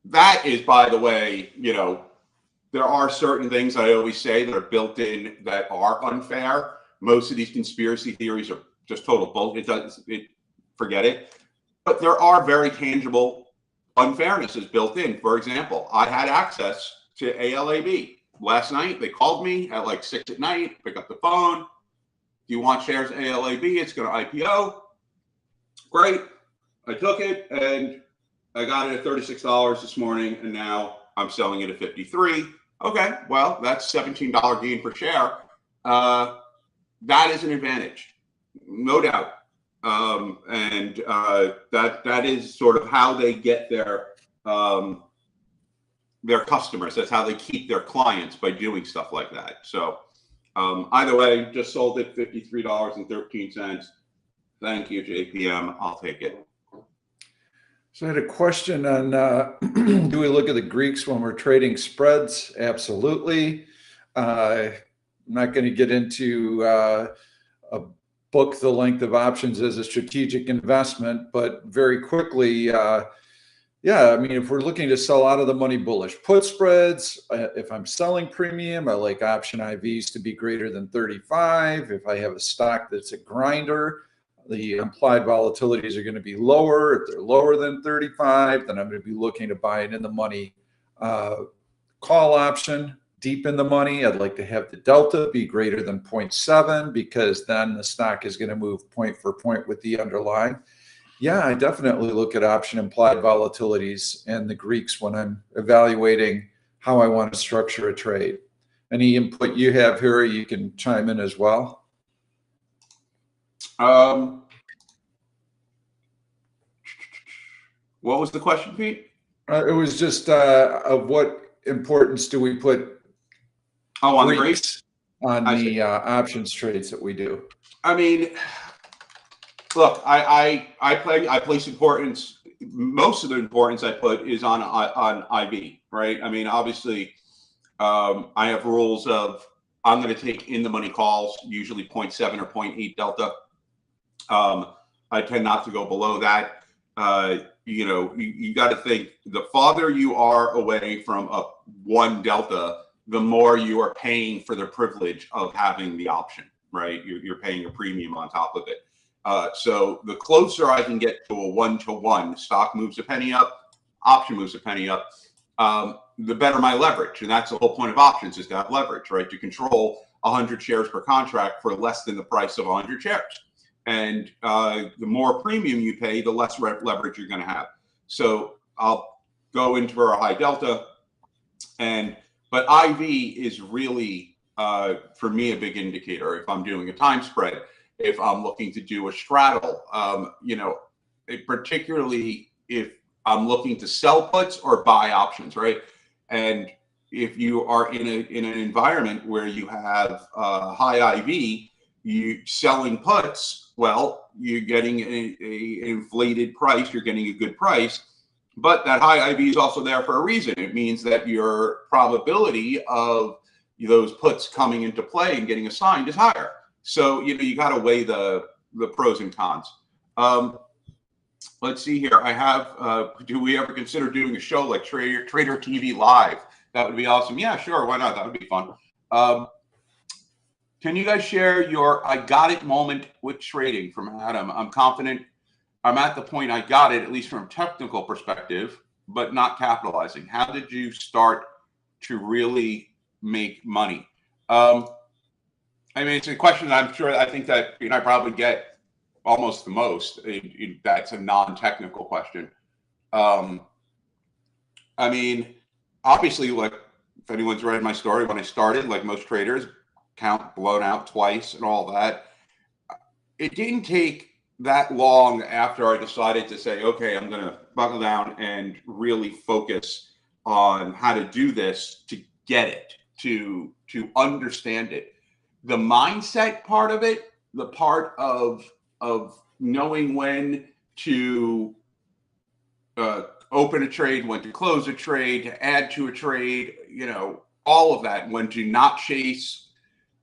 [SPEAKER 2] that is, by the way, you know, there are certain things I always say that are built in that are unfair. Most of these conspiracy theories are just total bullshit. Forget it. But there are very tangible unfairnesses built in. For example, I had access to ALAB last night. They called me at like 6 at night, pick up the phone. Do you want shares of ALAB? It's going to IPO. Great. I took it and I got it at $36 this morning, and now I'm selling it at 53. Okay, well, that's $17 gain per share. That is an advantage, no doubt. That is sort of how they get their customers. That's how they keep their clients, by doing stuff like that. So either way, just sold it $53.13. Thank you, JPM. I'll take it.
[SPEAKER 1] So I had a question on, do we look at the Greeks when we're trading spreads? Absolutely. I'm not going to get into a book the length of options as a strategic investment, but very quickly, yeah, I mean, if we're looking to sell out of the money bullish put spreads, if I'm selling premium, I like option IVs to be greater than 35. If I have a stock that's a grinder, the implied volatilities are going to be lower. If they're lower than 35, then I'm going to be looking to buy an in the money call option deep in the money. I'd like to have the delta be greater than 0.7, because then the stock is going to move point for point with the underlying. Yeah, I definitely look at option implied volatilities and the Greeks when I'm evaluating how I want to structure a trade. Any input you have here, you can chime in as well.
[SPEAKER 2] What was the question, Pete?
[SPEAKER 1] It was just of what importance do we put
[SPEAKER 2] on the Greeks
[SPEAKER 1] on the options trades that we do?
[SPEAKER 2] I mean, look, I place importance. Most of the importance I put is on IV, right? I mean, obviously, I have rules of I'm going to take in the money calls, usually 0.7 or 0.8 delta. I tend not to go below that. You know, you got to think, the farther you are away from a 1 delta, the more you are paying for the privilege of having the option, right? You're paying a premium on top of it. So the closer I can get to a 1-to-1, stock moves a penny up, option moves a penny up, the better my leverage. And that's the whole point of options, is to have leverage, right? To control 100 shares per contract for less than the price of 100 shares. And the more premium you pay, the less leverage you're going to have. So I'll go into a high delta, but IV is really, for me, a big indicator. If I'm doing a time spread, if I'm looking to do a straddle, you know, particularly if I'm looking to sell puts or buy options, right? And if you are in an environment where you have high IV, you selling puts, well, you're getting an inflated price, you're getting a good price, but that high IV is also there for a reason. It means that your probability of those puts coming into play and getting assigned is higher. So, you know, you got to weigh the pros and cons. let's see here. I have, do we ever consider doing a show like Trader TV Live? That would be awesome. Yeah, sure. Why not? That would be fun. Can you guys share your I got it moment with trading from Adam? I'm confident I'm at the point I got it, at least from a technical perspective, but not capitalizing. How did you start to really make money? I mean, it's a question that I think that I probably get almost the most. That's a non-technical question. I mean, obviously, like if anyone's read my story, when I started, like most traders, count blown out twice and all that. It didn't take that long after I decided to say, okay, I'm going to buckle down and really focus on how to do this to get it, to understand it. The mindset part of it, the part of knowing when to open a trade, when to close a trade, to add to a trade, all of that, when to not chase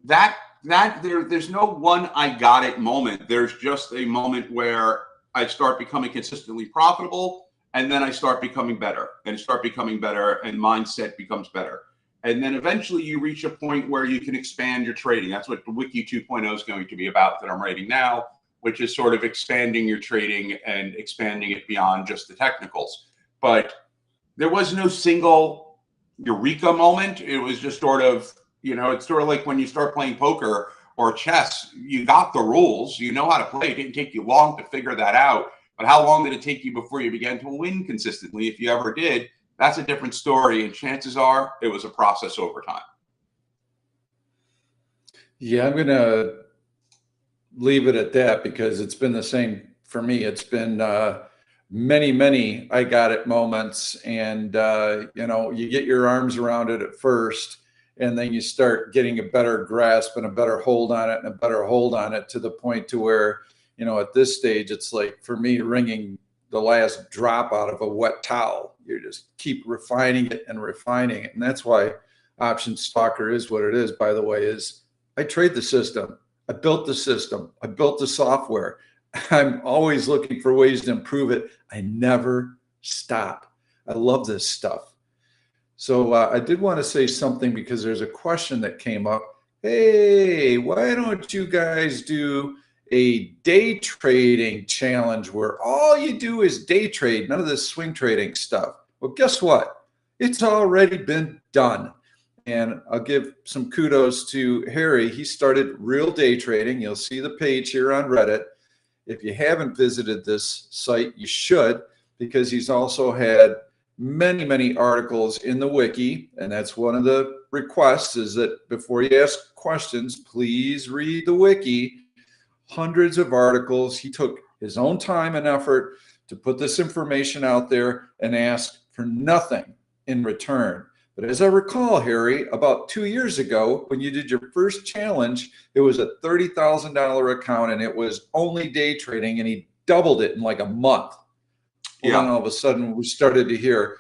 [SPEAKER 2] there's no one I got it moment. There's just a moment where I start becoming consistently profitable, and then I start becoming better and mindset becomes better. And then eventually you reach a point where you can expand your trading. That's what the Wiki 2.0 is going to be about that I'm writing now, which is sort of expanding your trading and expanding it beyond just the technicals. But there was no single eureka moment. It was just sort of, it's sort of like when you start playing poker or chess, you got the rules, you know how to play. It didn't take you long to figure that out. But how long did it take you before you began to win consistently? If you ever did, that's a different story. And chances are it was a process over time.
[SPEAKER 1] Yeah, I'm going to leave it at that because it's been the same for me. It's been many I got it moments, and you get your arms around it at first, and then you start getting a better grasp and a better hold on it and a better hold on it to the point to where, at this stage, it's like for me wringing the last drop out of a wet towel. You just keep refining it and refining it. And that's why Option Stalker is what it is, by the way, is I trade the system. I built the system. I built the software. I'm always looking for ways to improve it. I never stop. I love this stuff. So I did want to say something because there's a question that came up. Hey, why don't you guys do a day trading challenge where all you do is day trade, none of this swing trading stuff? Well, guess what? It's already been done. And I'll give some kudos to Harry. He started real day trading. You'll see the page here on Reddit. If you haven't visited this site, you should, because he's also had many articles in the wiki. And that's one of the requests, is that before you ask questions, please read the wiki. Hundreds of articles. He took his own time and effort to put this information out there and ask for nothing in return. But as I recall, Harry, about 2 years ago, when you did your first challenge, it was a $30,000 account and it was only day trading, and he doubled it in like a month. Well, then all of a sudden we started to hear,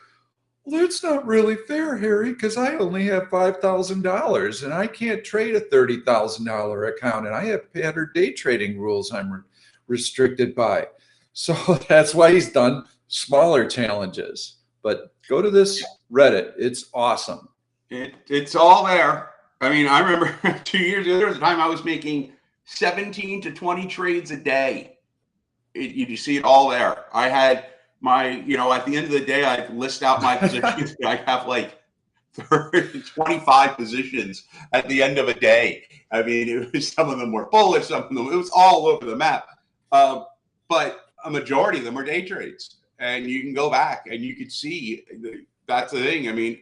[SPEAKER 1] well, that's not really fair, Harry, because I only have $5,000 and I can't trade a $30,000 account, and I have pattern day trading rules I'm restricted by. So that's why he's done smaller challenges. But go to this Reddit. It's awesome.
[SPEAKER 2] It's all there. I mean, I remember 2 years ago, there was a time I was making 17 to 20 trades a day. You see it all there. I had my, at the end of the day, I list out my positions. I have like 30, 25 positions at the end of a day. I mean, some of them were bullish, some of them, it was all over the map. But a majority of them were day trades. And you can go back and you can see that's the thing. I mean,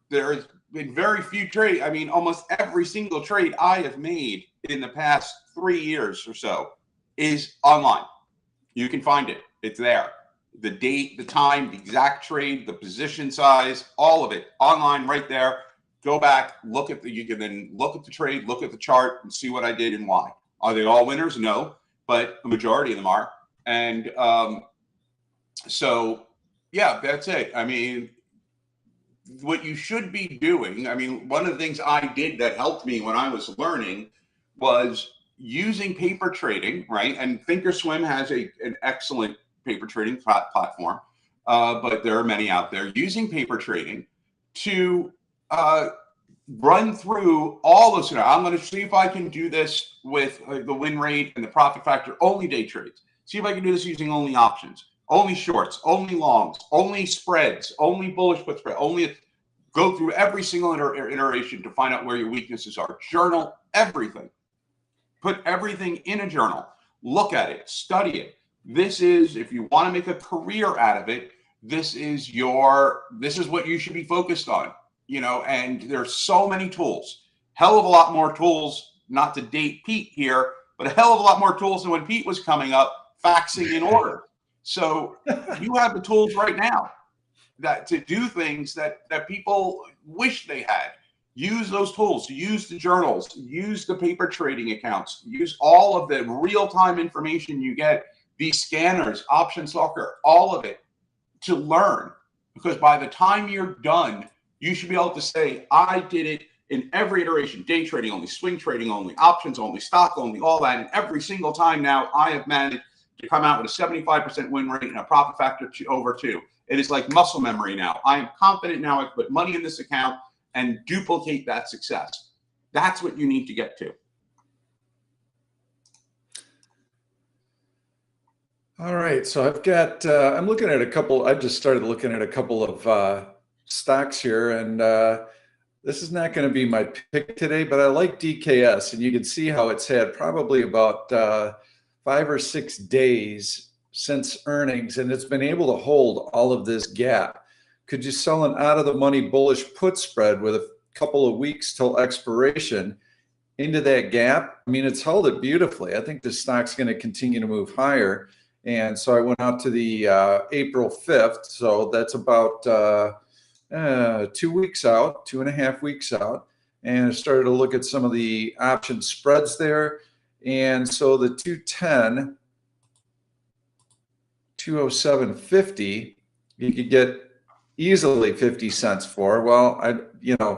[SPEAKER 2] there's been very few trades. I mean, almost every single trade I have made in the past 3 years or so is online. You can find it. It's there. The date, the time, the exact trade, the position size, all of it online right there. Go back, you can then look at the trade, look at the chart and see what I did and why. Are they all winners? No, but a majority of them are. And so, yeah, that's it. I mean, what you should be doing, I mean, one of the things I did that helped me when I was learning was using paper trading, right? And Thinkorswim has an excellent paper trading platform, but there are many out there using paper trading to run through all those scenarios. I'm going to see if I can do this with the win rate and the profit factor, only day trades. See if I can do this using only options, only shorts, only longs, only spreads, only bullish put spread, only go through every single iteration to find out where your weaknesses are. Journal everything. Put everything in a journal. Look at it, study it. This is, if you want to make a career out of it, this is what you should be focused on. You know, and there's so many tools, hell of a lot more tools, not to date Pete here, but a hell of a lot more tools than when Pete was coming up, faxing in order. So you have the tools right now that to do things that people wish they had. Use those tools, use the journals, use the paper trading accounts, use all of the real-time information you get, these scanners, option soccer, all of it to learn. Because by the time you're done, you should be able to say, I did it in every iteration, day trading only, swing trading only, options only, stock only, all that. And every single time now, I have managed to come out with a 75% win rate and a profit factor over 2. It is like muscle memory now. I am confident now I can put money in this account and duplicate that success. That's what you need to get to.
[SPEAKER 1] All right, so I've got, I'm looking at a couple, I just started looking at a couple of stocks here, and this is not going to be my pick today, but I like DKS, and you can see how it's had probably about 5 or 6 days since earnings, and it's been able to hold all of this gap. Could you sell an out of the money bullish put spread with a couple of weeks till expiration into that gap? I mean, it's held it beautifully. I think the stock's going to continue to move higher. And so I went out to the April 5th. So that's about 2 weeks out, 2.5 weeks out. And I started to look at some of the option spreads there. And so the 210, 207.50, you could get easily 50 cents for. Well,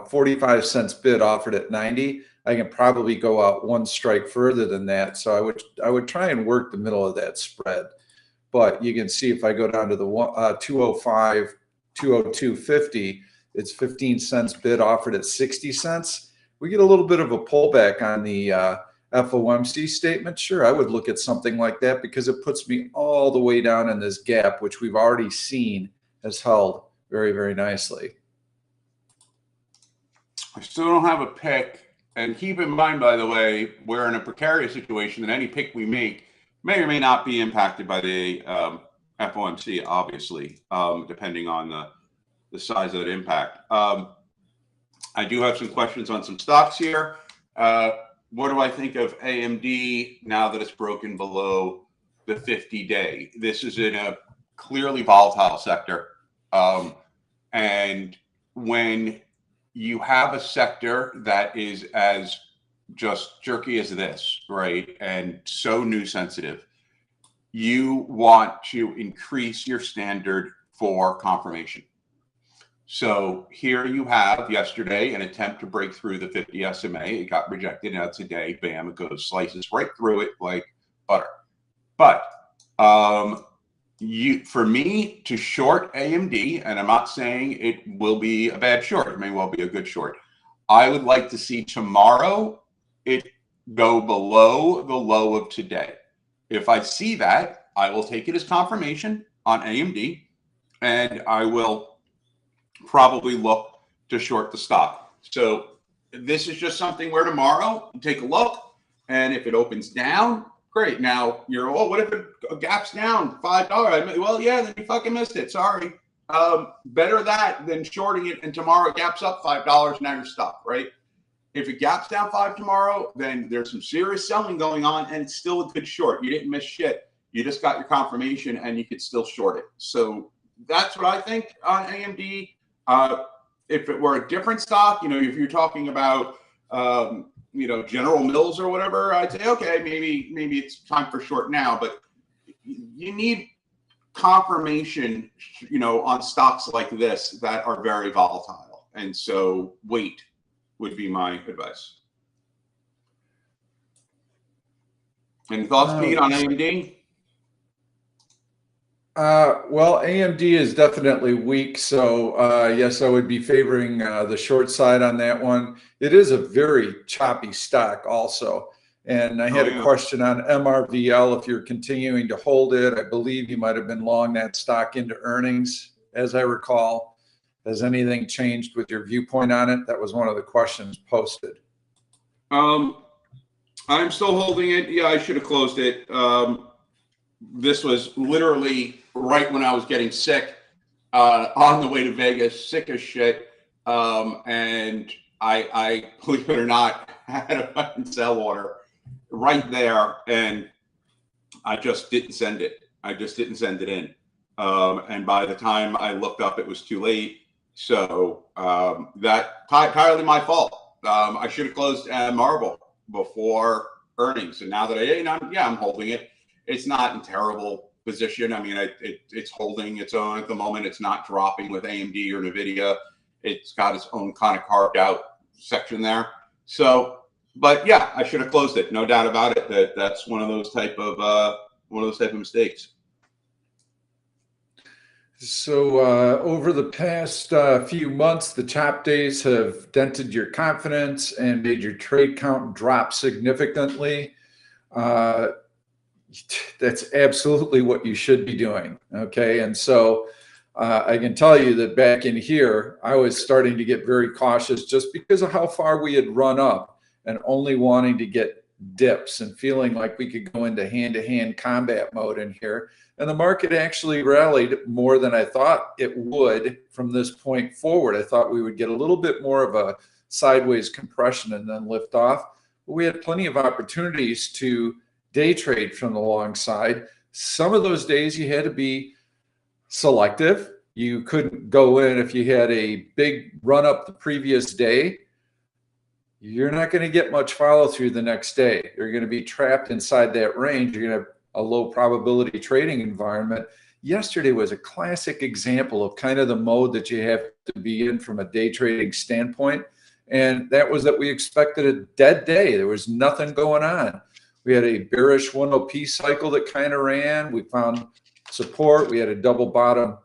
[SPEAKER 1] 45 cents bid offered at 90. I can probably go out one strike further than that. So I would try and work the middle of that spread. But you can see if I go down to the 205, 202.50, it's 15 cents bid offered at 60 cents. We get a little bit of a pullback on the FOMC statement. Sure, I would look at something like that because it puts me all the way down in this gap, which we've already seen has held very, very nicely.
[SPEAKER 2] I still don't have a pick. And keep in mind, by the way, we're in a precarious situation that any pick we make may or may not be impacted by the FOMC, obviously, depending on the size of that impact. I do have some questions on some stocks here. What do I think of AMD now that it's broken below the 50-day? This is in a clearly volatile sector. And when you have a sector that is as just jerky as this, right, and so news sensitive, you want to increase your standard for confirmation. So here you have yesterday an attempt to break through the 50 SMA. It got rejected. Now today, bam, it goes, slices right through it like butter. But for me to short AMD, and I'm not saying it will be a bad short, it may well be a good short. I would like to see tomorrow it go below the low of today. If I see that, I will take it as confirmation on AMD, and I will probably look to short the stock. So this is just something where tomorrow you take a look, and if it opens down, great. Now you're, what if it gaps down $5? Well, yeah, then you fucking missed it. Sorry. Better that than shorting it and tomorrow it gaps up $5. Now you're stuck, right? If it gaps down 5 tomorrow, then there's some serious selling going on, and it's still a good short. You didn't miss shit. You just got your confirmation, and you could still short it. So that's what I think on AMD. If it were a different stock, if you're talking about General Mills or whatever, I'd say, okay, maybe it's time for short now, but you need confirmation, on stocks like this that are very volatile. And so wait would be my advice. Any thoughts, Pete, on AMD?
[SPEAKER 1] Well, AMD is definitely weak, so yes, I would be favoring the short side on that one. It is a very choppy stock also. And I had a question on MRVL, if you're continuing to hold it. I believe you might have been long that stock into earnings, as I recall. Has anything changed with your viewpoint on it? That was one of the questions posted.
[SPEAKER 2] I'm still holding it. Yeah, I should have closed it. This was literally right when I was getting sick, on the way to Vegas, sick as shit. And I, believe it or not, had a fucking sell order right there, and I just didn't send it. I just didn't send it in. And by the time I looked up, it was too late. So that entirely my fault. I should have closed Marvel before earnings, and now that I'm holding it. It's not in terrible position. I mean, it's holding its own at the moment. It's not dropping with AMD or Nvidia. It's got its own kind of carved out section there. So, but yeah, I should have closed it. No doubt about it. That's one of those type of mistakes.
[SPEAKER 1] So over the past few months, the chop days have dented your confidence and made your trade count drop significantly. That's absolutely what you should be doing. Okay. And so I can tell you that back in here, I was starting to get very cautious just because of how far we had run up and only wanting to get dips and feeling like we could go into hand-to-hand combat mode in here. And the market actually rallied more than I thought it would from this point forward. I thought we would get a little bit more of a sideways compression and then lift off. But we had plenty of opportunities to day trade from the long side. Some of those days you had to be selective. You couldn't go in if you had a big run up the previous day. You're not going to get much follow through the next day. You're going to be trapped inside that range. You're going to have a low probability trading environment. Yesterday was a classic example of kind of the mode that you have to be in from a day trading standpoint. And that was that we expected a dead day. There was nothing going on. We had a bearish 1OP cycle that kind of ran. We found support. We had a double bottom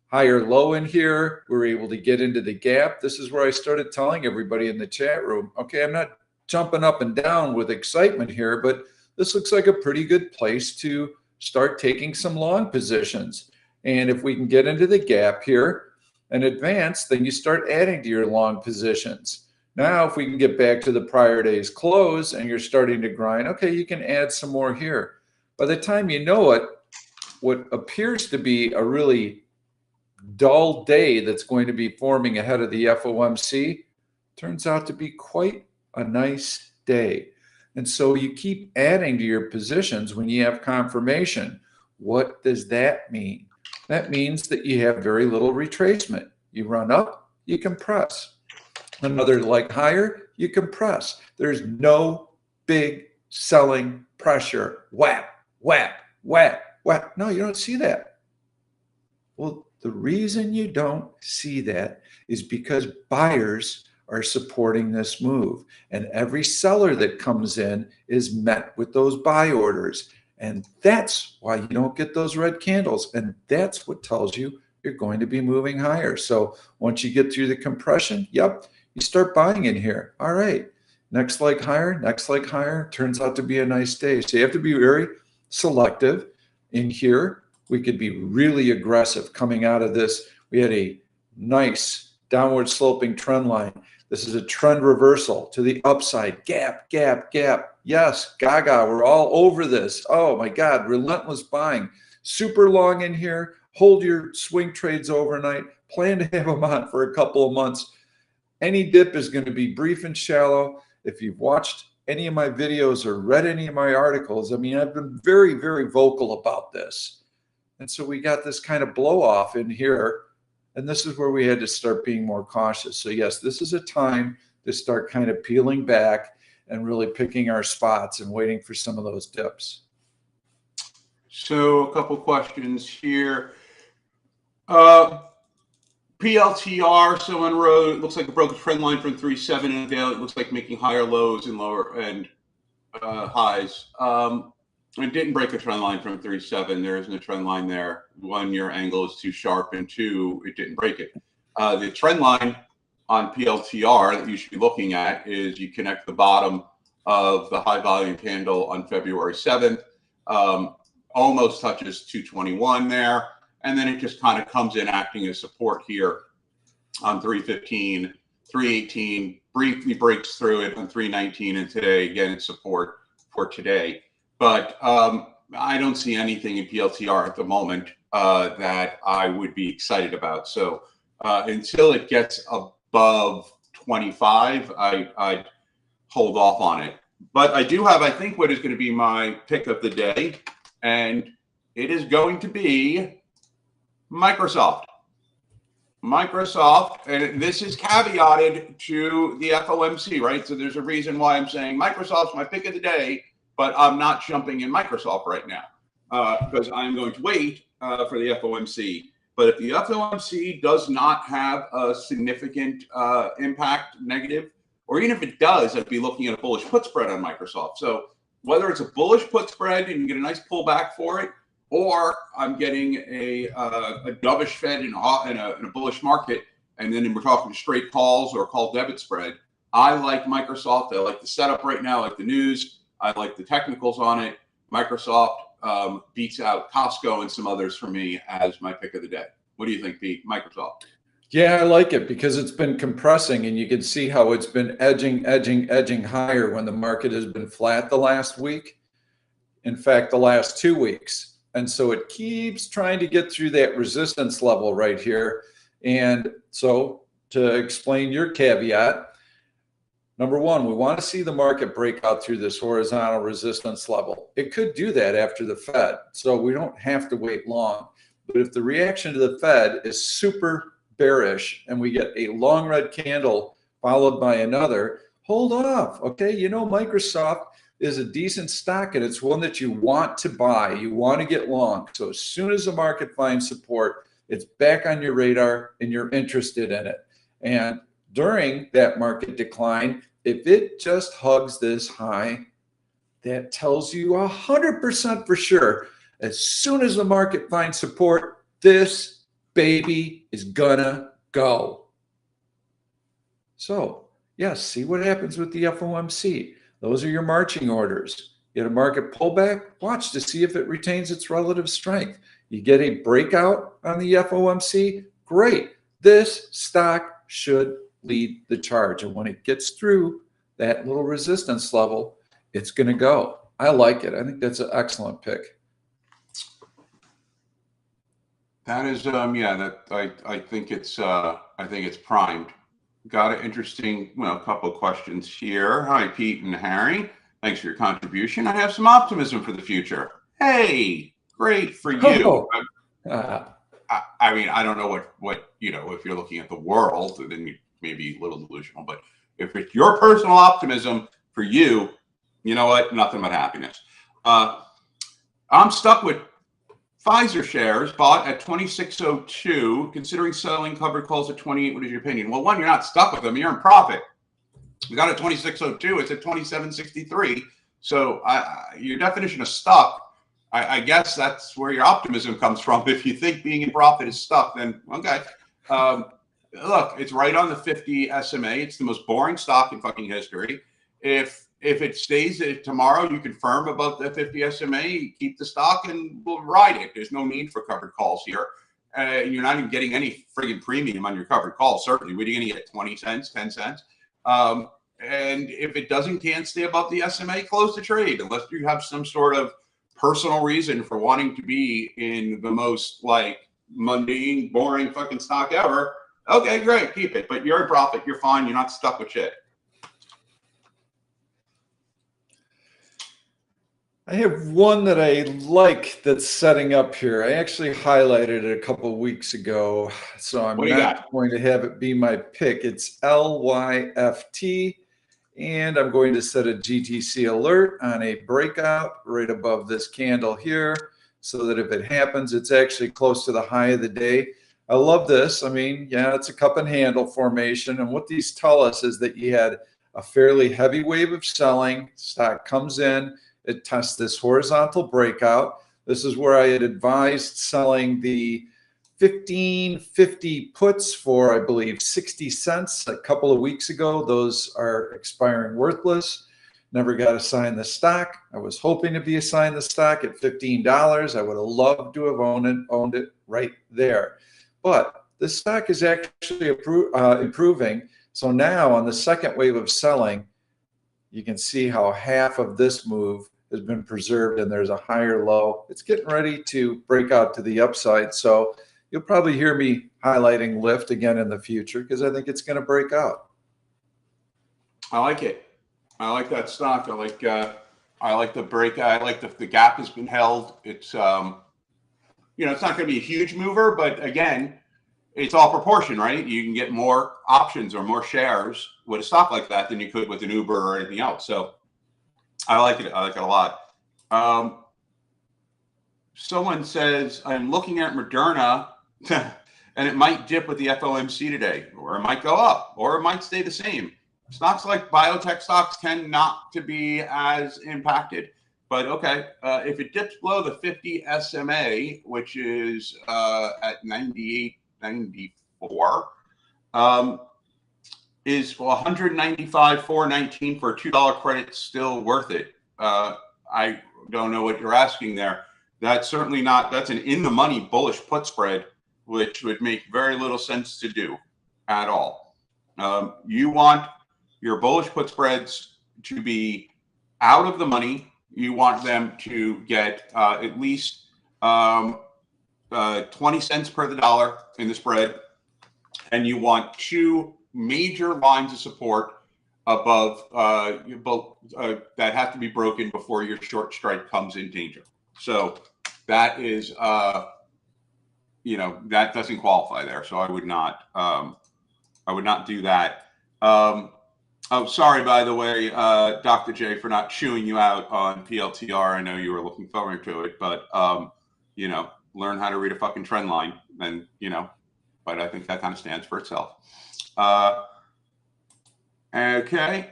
[SPEAKER 1] higher low in here. We were able to get into the gap. This is where I started telling everybody in the chat room, okay, I'm not jumping up and down with excitement here, but this looks like a pretty good place to start taking some long positions. And if we can get into the gap here and advance, then you start adding to your long positions. Now, if we can get back to the prior day's close and you're starting to grind, okay, you can add some more here. By the time you know it, what appears to be a really dull day that's going to be forming ahead of the FOMC turns out to be quite a nice day. And so you keep adding to your positions when you have confirmation. What does that mean? That means that you have very little retracement. You run up, you compress. Another leg higher, you compress. There's no big selling pressure. Whap, whap, whap, whap. No, you don't see that. Well, the reason you don't see that is because buyers are supporting this move. And every seller that comes in is met with those buy orders. And that's why you don't get those red candles. And that's what tells you you're going to be moving higher. So once you get through the compression, yep, you start buying in here. All right, next leg higher, turns out to be a nice day. So you have to be very selective in here. We could be really aggressive coming out of this. We had a nice downward sloping trend line. This is a trend reversal to the upside. Gap, gap, gap. Yes, gaga, we're all over this. Oh my God, relentless buying. Super long in here. Hold your swing trades overnight. Plan to have them on for a couple of months. Any dip is going to be brief and shallow. If you've watched any of my videos or read any of my articles, I mean, I've been very, very vocal about this. And so we got this kind of blow off in here. And this is where we had to start being more cautious. So yes, this is a time to start kind of peeling back and really picking our spots and waiting for some of those dips.
[SPEAKER 2] So a couple questions here. PLTR, someone wrote, it looks like it broke a trend line from 3.7 in a daily. It looks like making higher lows and lower and highs. It didn't break a trend line from 3.7. There isn't a trend line there. One, your angle is too sharp, and two, it didn't break it. The trend line on PLTR that you should be looking at is you connect the bottom of the high volume candle on February 7th, almost touches 221 there, and then it just kind of comes in acting as support here on 315, 318, briefly breaks through it on 319, and today again it's support for today. But I don't see anything in PLTR at the moment that I would be excited about. So until it gets above 25, I'd hold off on it. But I do have, I think, what is going to be my pick of the day, and it is going to be Microsoft. Microsoft, and this is caveated to the FOMC, right? So there's a reason why I'm saying Microsoft's my pick of the day, but I'm not jumping in Microsoft right now because I'm going to wait for the FOMC. But if the FOMC does not have a significant impact, negative, or even if it does, I'd be looking at a bullish put spread on Microsoft. So whether it's a bullish put spread and you get a nice pullback for it, or I'm getting a dovish Fed in a bullish market, and then we're talking straight calls or call debit spread, I like Microsoft. I like the setup right now, I like the news. I like the technicals on it. Microsoft beats out Costco and some others for me as my pick of the day. What do you think, Pete? Microsoft.
[SPEAKER 1] Yeah, I like it because it's been compressing, and you can see how it's been edging higher when the market has been flat the last week. In fact, the last 2 weeks. And so it keeps trying to get through that resistance level right here. And so to explain your caveat, number one, we want to see the market break out through this horizontal resistance level. It could do that after the Fed, so we don't have to wait long. But if the reaction to the Fed is super bearish and we get a long red candle followed by another, hold off, okay? You know, Microsoft is a decent stock, and it's one that you want to buy. You want to get long. So as soon as the market finds support, it's back on your radar and you're interested in it. And during that market decline, if it just hugs this high, that tells you 100% for sure, as soon as the market finds support, this baby is gonna go. So yes, see what happens with the FOMC. Those are your marching orders. Get a market pullback, watch to see if it retains its relative strength. You get a breakout on the FOMC, great. This stock should lead the charge. And when it gets through that little resistance level, it's going to go. I like it. I think that's an excellent pick.
[SPEAKER 2] That is, yeah, that I think it's primed. Got an interesting, well, couple of questions here. Hi, Pete and Harry. Thanks for your contribution. I have some optimism for the future. Hey, great for you. I mean, I don't know what you know, if you're looking at the world, then you may be a little delusional, but if it's your personal optimism for you, you know what? Nothing but happiness. I'm stuck with Pfizer shares bought at 26.02, considering selling covered calls at 28. What is your opinion? Well, one, you're not stuck with them. You're in profit. We got at 26.02. It's at 27.63. So your definition of stuck, I guess that's where your optimism comes from. If you think being in profit is stuck, then okay. Look, it's right on the 50 SMA. It's the most boring stock in fucking history. If it stays tomorrow, you confirm about the 50 SMA, keep the stock, and we'll ride it. There's no need for covered calls here. You're not even getting any friggin' premium on your covered calls. Certainly, what are you going to get? 20 cents, 10 cents? And if it can't stay above the SMA, close the trade, unless you have some sort of personal reason for wanting to be in the most like mundane, boring fucking stock ever. Okay, great, keep it. But you're in profit. You're fine. You're not stuck with shit.
[SPEAKER 1] I have one that I like that's setting up here. I actually highlighted it a couple of weeks ago, so I'm not going to have it be my pick. It's LYFT, and I'm going to set a GTC alert on a breakout right above this candle here, so that if it happens, it's actually close to the high of the day. I love this. I mean, yeah, it's a cup and handle formation, and what these tell us is that you had a fairly heavy wave of selling. Stock comes in. it tests this horizontal breakout. This is where I had advised selling the 1550 puts for, I believe, 60 cents a couple of weeks ago. Those are expiring worthless. Never got assigned the stock. I was hoping to be assigned the stock at $15. I would have loved to have owned it right there. But this stock is actually improving. So now on the second wave of selling, you can see how half of this move has been preserved and there's a higher low. It's getting ready to break out to the upside. So you'll probably hear me highlighting lift again in the future because I think it's going to break out.
[SPEAKER 2] I like it. I like that stock. I like the break. I like the gap has been held. It's it's not going to be a huge mover, but again, it's all proportion, right? You can get more options or more shares with a stock like that than you could with an Uber or anything else. So I like it. I like it a lot. Someone says, I'm looking at Moderna and it might dip with the FOMC today, or it might go up, or it might stay the same. Stocks like biotech stocks tend not to be as impacted. But okay, if it dips below the 50 SMA, which is at 98.94, is 195.419 for a $2 credit still worth it? I don't know what you're asking there. That's certainly not. That's an in the money bullish put spread, which would make very little sense to do at all. You want your bullish put spreads to be out of the money. You want them to get at least 20 cents per the dollar in the spread. And you want two major lines of support above that have to be broken before your short strike comes in danger. So that is, that doesn't qualify there. So I would not do that. Oh, sorry, by the way, Dr. J, for not chewing you out on PLTR. I know you were looking forward to it, but, learn how to read a fucking trend line and, but I think that kind of stands for itself. Okay.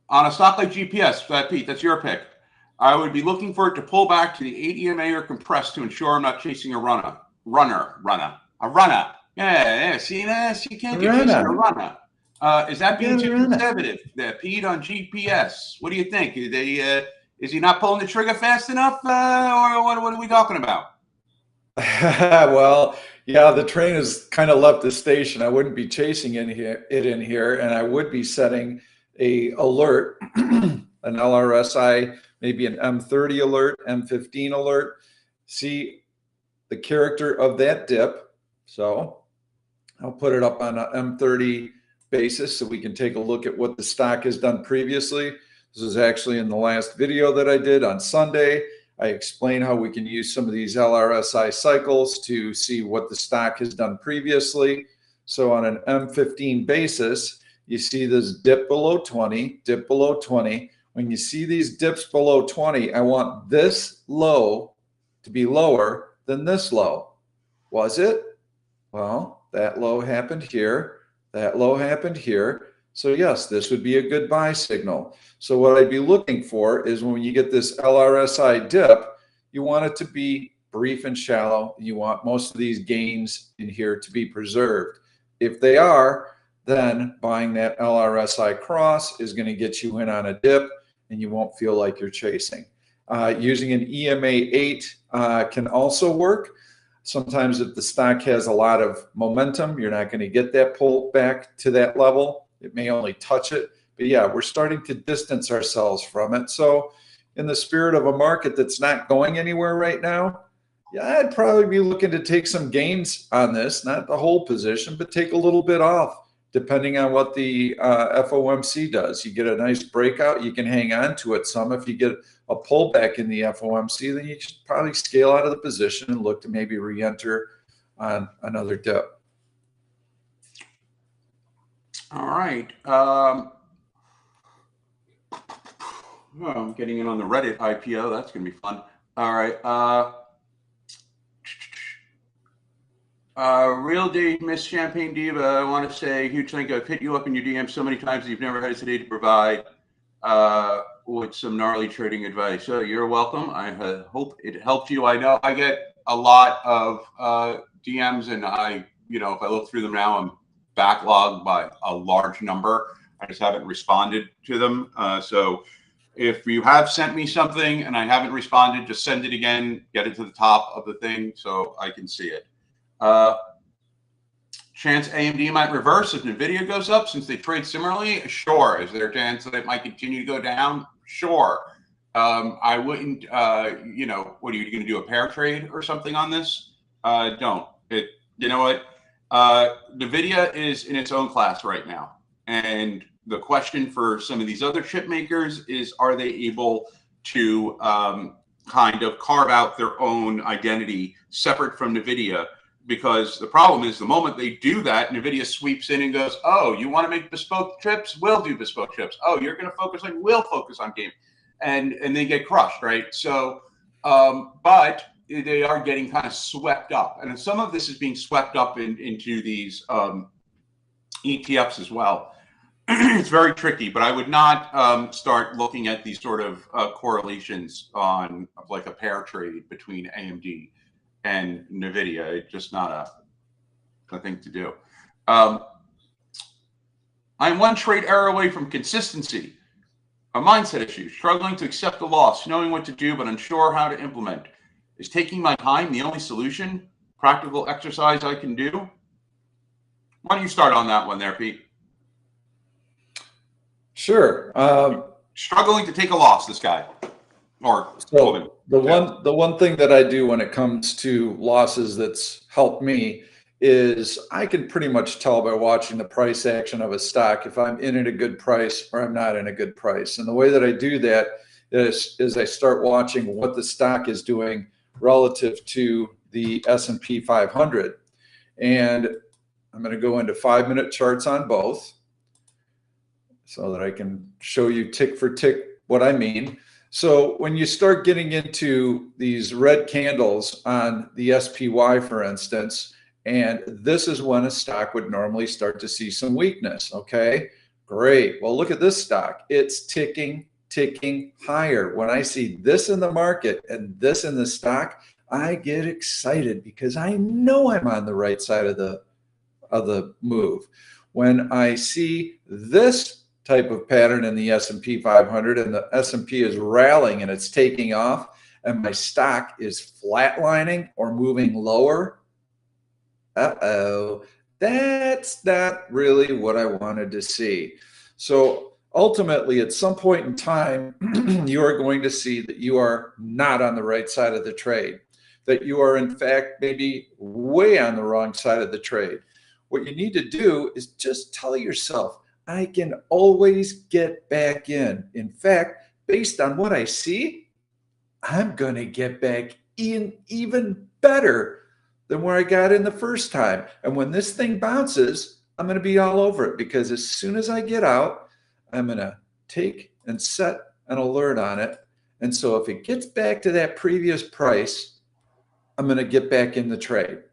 [SPEAKER 2] On a stock like GPS, Pete, that's your pick. I would be looking for it to pull back to the 8 EMA or compress to ensure I'm not chasing a runner. Yeah. See this? You can't get chasing a runner. Is that being too conservative there, Pete, on GPS? What do you think? Is he not pulling the trigger fast enough, or what are we talking about?
[SPEAKER 1] Well, yeah, the train has kind of left the station. I wouldn't be chasing it in here, and I would be setting a alert, an LRSI, maybe an M30 alert, M15 alert. See the character of that dip. So I'll put it up on an M30 basis so we can take a look at what the stock has done previously. This is actually in the last video that I did on Sunday. I explain how we can use some of these LRSI cycles to see what the stock has done previously. So on an M15 basis, you see this dip below 20, dip below 20. When you see these dips below 20, I want this low to be lower than this low. Was it? Well, that low happened here. That low happened here. So yes, this would be a good buy signal. So what I'd be looking for is when you get this LRSI dip, you want it to be brief and shallow. You want most of these gains in here to be preserved. If they are, then buying that LRSI cross is going to get you in on a dip and you won't feel like you're chasing. Using an EMA 8 can also work. Sometimes if the stock has a lot of momentum, you're not going to get that pull back to that level. It may only touch it. But yeah, we're starting to distance ourselves from it. So in the spirit of a market that's not going anywhere right now, yeah, I'd probably be looking to take some gains on this, not the whole position, but take a little bit off, depending on what the FOMC does. You get a nice breakout, you can hang on to it some. If you get a pullback in the FOMC, then you should probably scale out of the position and look to maybe re-enter on another dip.
[SPEAKER 2] All right. I'm getting in on the Reddit IPO. That's going to be fun. All right. Real Dave, Miss Champagne Diva, I want to say huge thank you. I've hit you up in your DM so many times that you've never hesitated to provide with some gnarly trading advice. So you're welcome. I hope it helped you. I know I get a lot of DMs, and if I look through them now, I'm backlogged by a large number. I just haven't responded to them. So if you have sent me something and I haven't responded, just send it again, get it to the top of the thing so I can see it. Chance AMD might reverse if Nvidia goes up since they trade similarly? Sure. Is there a chance that it might continue to go down? Sure. I wouldn't, what are you going to do, a pair trade or something on this? Don't. You know what? Nvidia is in its own class right now. And the question for some of these other chip makers is, are they able to kind of carve out their own identity separate from Nvidia? Because the problem is the moment they do that, Nvidia sweeps in and goes, oh, you want to make bespoke chips? We'll do bespoke chips. Oh, you're going to focus on, we'll focus on game. And they get crushed, right? So, but they are getting kind of swept up. And some of this is being swept up into these ETFs as well. It's very tricky, but I would not start looking at these sort of correlations on like a pair trade between AMD and Nvidia. It's just not a thing to do. I'm one trade error away from consistency, a mindset issue, struggling to accept the loss, knowing what to do, but unsure how to implement. Is taking my time the only solution? Practical exercise I can do? Why don't you start on that one there, Pete?
[SPEAKER 1] Sure.
[SPEAKER 2] Struggling to take a loss, this guy. Or
[SPEAKER 1] so the one thing that I do when it comes to losses that's helped me is I can pretty much tell by watching the price action of a stock if I'm in at a good price or I'm not in a good price. And the way that I do that is I start watching what the stock is doing relative to the S&P 500. And I'm going to go into 5-minute charts on both so that I can show you tick for tick what I mean. So when you start getting into these red candles on the SPY, for instance, and this is when a stock would normally start to see some weakness, okay? Great. Well, look at this stock. It's ticking higher. When I see this in the market and this in the stock, I get excited because I know I'm on the right side of the move. When I see this type of pattern in the S&P 500 and the S&P is rallying and it's taking off and my stock is flatlining or moving lower, that's not really what I wanted to see. So ultimately, at some point in time, you are going to see that you are not on the right side of the trade, that you are in fact maybe way on the wrong side of the trade. What you need to do is just tell yourself, I can always get back in. In fact, based on what I see, I'm going to get back in even better than where I got in the first time. And when this thing bounces, I'm going to be all over it because as soon as I get out, I'm going to take and set an alert on it. And so if it gets back to that previous price, I'm going to get back in the trade.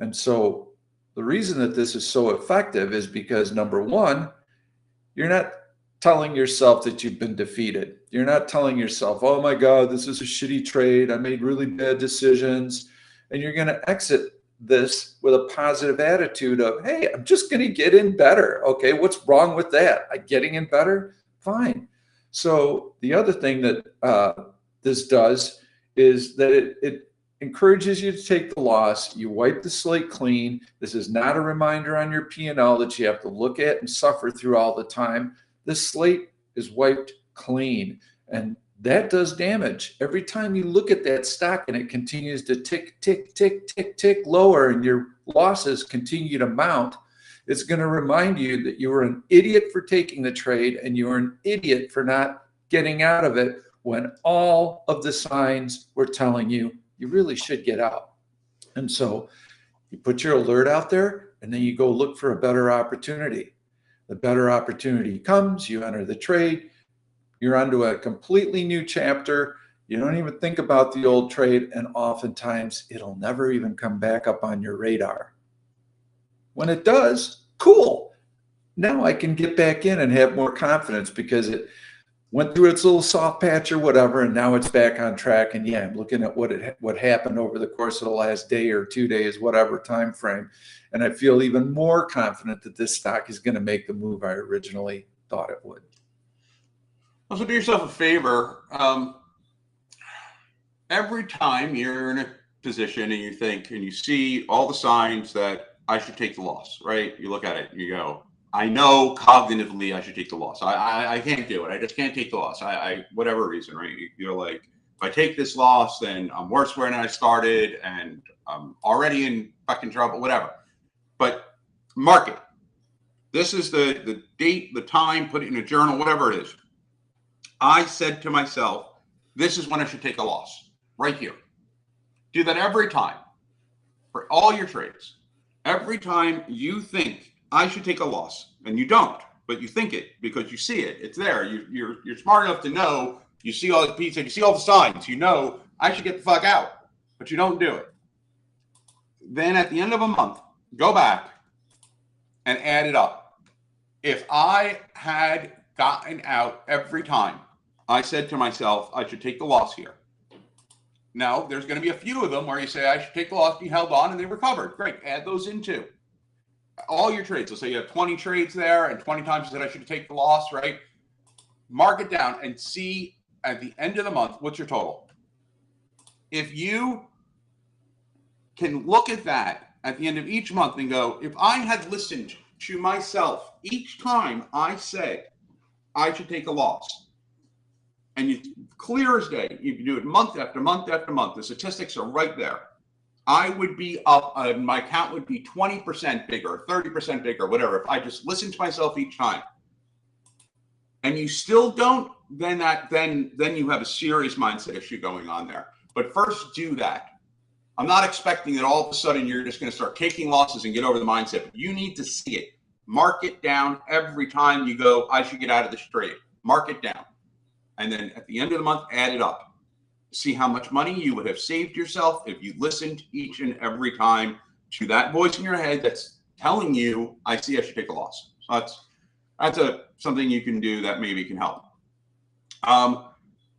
[SPEAKER 1] And so the reason that this is so effective is because, number one, you're not telling yourself that you've been defeated. You're not telling yourself, oh my God, this is a shitty trade. I made really bad decisions. And you're going to exit this with a positive attitude of, hey, I'm just going to get in better. Okay, what's wrong with that? Getting in better? Fine. So the other thing that this does is that it encourages you to take the loss. You wipe the slate clean. This is not a reminder on your P&L that you have to look at and suffer through all the time. The slate is wiped clean, and that does damage. Every time you look at that stock and it continues to tick lower and your losses continue to mount, it's going to remind you that you were an idiot for taking the trade and you were an idiot for not getting out of it when all of the signs were telling you you really should get out. And so you put your alert out there and then you go look for a better opportunity. The better opportunity comes, you enter the trade, you're onto a completely new chapter. You don't even think about the old trade, and oftentimes it'll never even come back up on your radar. When it does, cool. Now I can get back in and have more confidence because went through its little soft patch or whatever, and now it's back on track. And yeah, I'm looking at what happened over the course of the last day or 2 days, whatever time frame, and I feel even more confident that this stock is going to make the move I originally thought it would.
[SPEAKER 2] Well, so do yourself a favor. Every time you're in a position and you think and you see all the signs that I should take the loss, right? You look at it and you go, I know cognitively I should take the loss. I can't do it. I just can't take the loss. I whatever reason, right? You're like, if I take this loss, then I'm worse where I started and I'm already in fucking trouble, whatever. But mark it. This is the date, the time, put it in a journal, whatever it is. I said to myself, this is when I should take a loss, right here. Do that every time for all your trades. Every time you think I should take a loss, and you don't, but you think it because you see it. It's there. You're smart enough to know. You see all the pizza. You see all the signs. You know I should get the fuck out, but you don't do it. Then at the end of a month, go back and add it up. If I had gotten out every time I said to myself, I should take the loss here. Now, there's going to be a few of them where you say, I should take the loss, be held on, and they recovered. Great. Add those in too. All your trades. Let's say you have 20 trades there, and 20 times you said I should take the loss, right? Mark it down and see at the end of the month, what's your total? If you can look at that at the end of each month and go, if I had listened to myself each time I said I should take a loss, and you clear as day, you can do it month after month after month. The statistics are right there. I would be up, my account would be 20% bigger, 30% bigger, whatever. If I just listened to myself each time, and you still don't, then you have a serious mindset issue going on there. But first, do that. I'm not expecting that all of a sudden you're just going to start taking losses and get over the mindset. But you need to see it. Mark it down every time you go, I should get out of this trade. Mark it down. And then at the end of the month, add it up. See how much money you would have saved yourself if you listened each and every time to that voice in your head that's telling you, I see I should take a loss. So that's something you can do that maybe can help.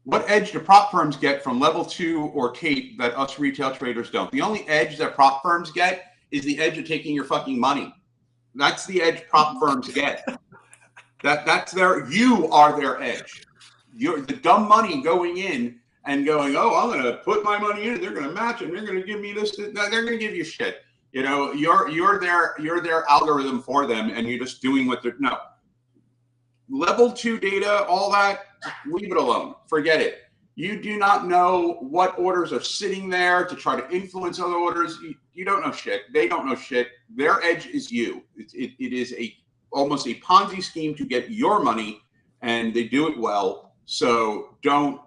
[SPEAKER 2] What edge do prop firms get from level 2 or tape that us retail traders don't? The only edge that prop firms get is the edge of taking your fucking money. That's the edge prop firms get. You are their edge. You're the dumb money going in and going, oh, I'm going to put my money in. They're going to match it. They're going to give me this. They're going to give you shit. You know, you're their algorithm for them, and you're just doing what they're no. Level 2 data, all that, leave it alone. Forget it. You do not know what orders are sitting there to try to influence other orders. You don't know shit. They don't know shit. Their edge is you. It is almost a Ponzi scheme to get your money, and they do it well. So don't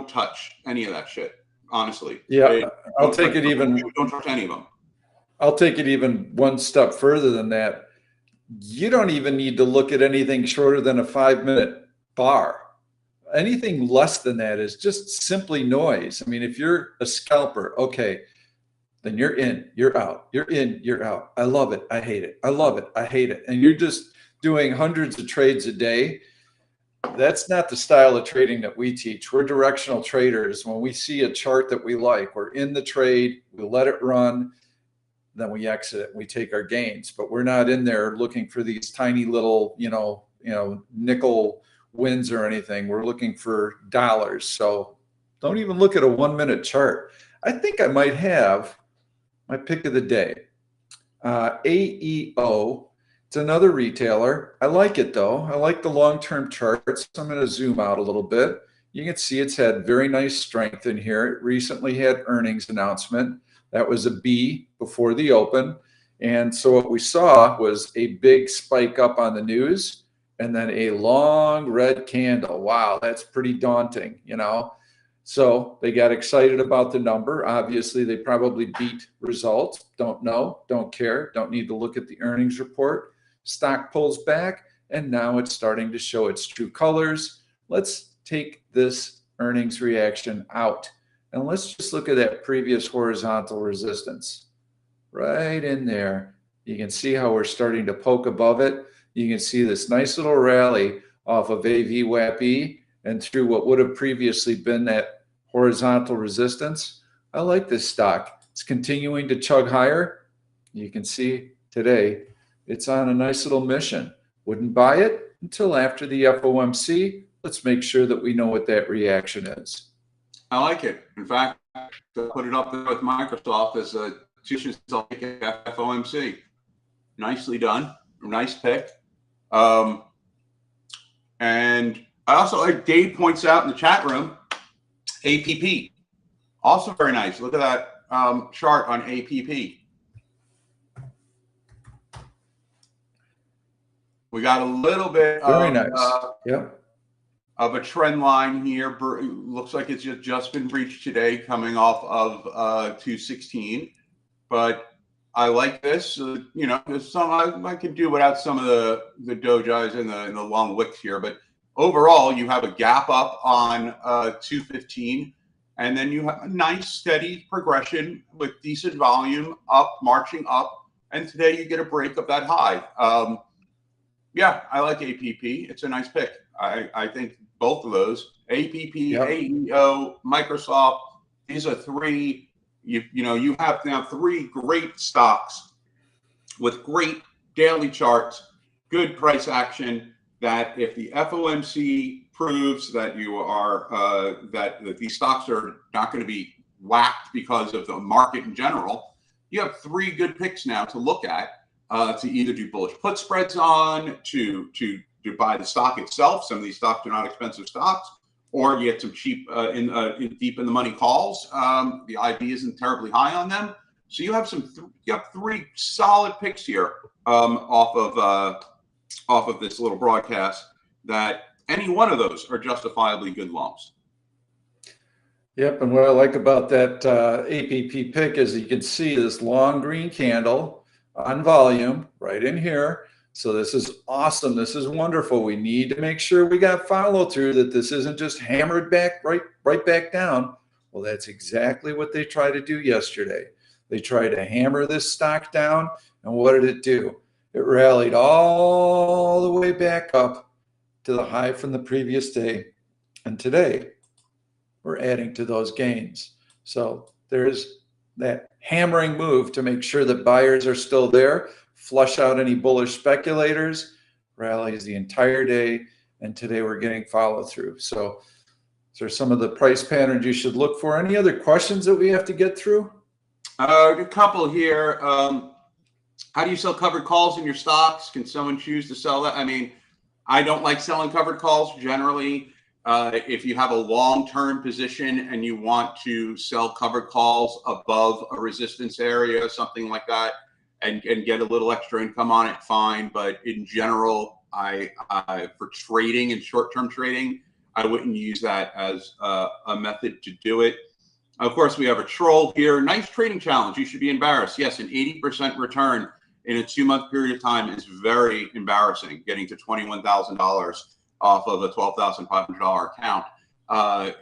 [SPEAKER 2] touch any of that shit. Honestly.
[SPEAKER 1] Yeah, I'll take it even.
[SPEAKER 2] Don't touch any of them.
[SPEAKER 1] I'll take it even one step further than that. You don't even need to look at anything shorter than a 5-minute bar. Anything less than that is just simply noise. I mean, if you're a scalper, okay, then you're in, you're out, you're in, you're out. I love it. I hate it. I love it. I hate it. And you're just doing hundreds of trades a day. That's not the style of trading that we teach. We're directional traders. When we see a chart that we like, we're in the trade, we let it run, then we exit it, we take our gains. But we're not in there looking for these tiny little, nickel wins or anything. We're looking for dollars. So don't even look at a 1-minute chart. I think I might have my pick of the day. AEO. It's another retailer. I like it though. I like the long-term charts. I'm going to zoom out a little bit. You can see it's had very nice strength in here. It recently had earnings announcement. That was a B before the open. And so what we saw was a big spike up on the news and then a long red candle. Wow, that's pretty daunting, So they got excited about the number. Obviously, they probably beat results. Don't know, don't care, don't need to look at the earnings report. Stock pulls back, and now it's starting to show its true colors. Let's take this earnings reaction out. And let's just look at that previous horizontal resistance. Right in there. You can see how we're starting to poke above it. You can see this nice little rally off of AVWAP-E. and through what would have previously been that horizontal resistance. I like this stock. It's continuing to chug higher. You can see today it's on a nice little mission. Wouldn't buy it until after the FOMC. Let's make sure that we know what that reaction is.
[SPEAKER 2] I like it. In fact, to put it up there with Microsoft as a FOMC. Nicely done. Nice pick. And I also, like Dave points out in the chat room, APP. Also very nice. Look at that chart on APP. We got a little bit
[SPEAKER 1] very nice.
[SPEAKER 2] Of a trend line here. Looks like it's just been reached today, coming off of 216. But I like this. You know, there's some I can do without some of the dojis and the long wicks here. But overall, you have a gap up on 215, and then you have a nice steady progression with decent volume up, marching up. And today you get a break of that high. Yeah, I like APP. It's a nice pick. I think both of those, APP, AEO, Microsoft, these are three. You know, you have now three great stocks with great daily charts, good price action, that if the FOMC proves that you are that these stocks are not going to be whacked because of the market in general, you have three good picks now to look at, to either do bullish put spreads on, to buy the stock itself. Some of these stocks are not expensive stocks, or you get some cheap deep in the money calls. The IB isn't terribly high on them, so you have three solid picks here off of this little broadcast. That any one of those are justifiably good longs.
[SPEAKER 1] Yep, and what I like about that APP pick is you can see this long green candle on volume right in here. So this is awesome. This is wonderful. We need to make sure we got follow through, that this isn't just hammered back right back down. Well, that's exactly what they tried to do yesterday. They tried to hammer this stock down, and what did it do? It rallied all the way back up to the high from the previous day, and today we're adding to those gains. So there's that hammering move to make sure that buyers are still there, flush out any bullish speculators, rallies the entire day, and today we're getting follow through. So there are some of the price patterns you should look for. Any other questions that we have to get through?
[SPEAKER 2] A couple here. How do you sell covered calls in your stocks? Can someone choose to sell that? I mean, I don't like selling covered calls generally. If you have a long-term position and you want to sell covered calls above a resistance area, something like that, and get a little extra income on it, fine. But in general, I for trading and short-term trading, I wouldn't use that as a method to do it. Of course, we have a troll here. Nice trading challenge. You should be embarrassed. Yes, an 80% return in a 2-month period of time is very embarrassing. Getting to $21,000 off of a $12,500 account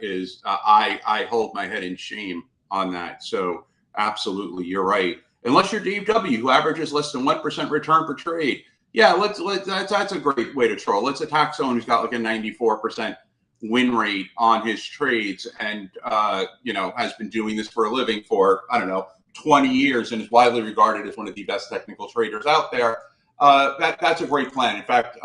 [SPEAKER 2] is I hold my head in shame on that. So absolutely, you're right. Unless you're Dave W., who averages less than 1% return per trade. Yeah, that's a great way to troll. Let's attack someone who's got like a 94% win rate on his trades, and has been doing this for a living for, I don't know, 20 years, and is widely regarded as one of the best technical traders out there. That's a great plan. In fact,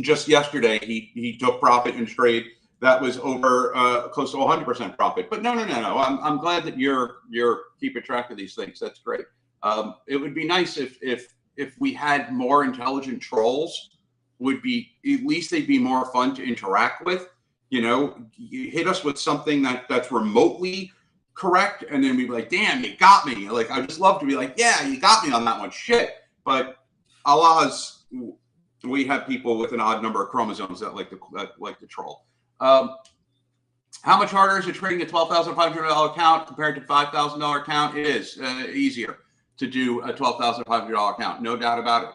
[SPEAKER 2] just yesterday he took profit in trade that was over close to 100% profit. But no. I'm glad that you're keeping track of these things. That's great. It would be nice if we had more intelligent trolls. Would be, at least they'd be more fun to interact with. You hit us with something that's remotely correct, and then we'd be like, damn, you got me. Like, I just love to be like, yeah, you got me on that one. Shit. But Allah's, we have people with an odd number of chromosomes that like to troll. How much harder is it trading a $12,500 account compared to $5,000 account? It is easier to do a $12,500 account, no doubt about it.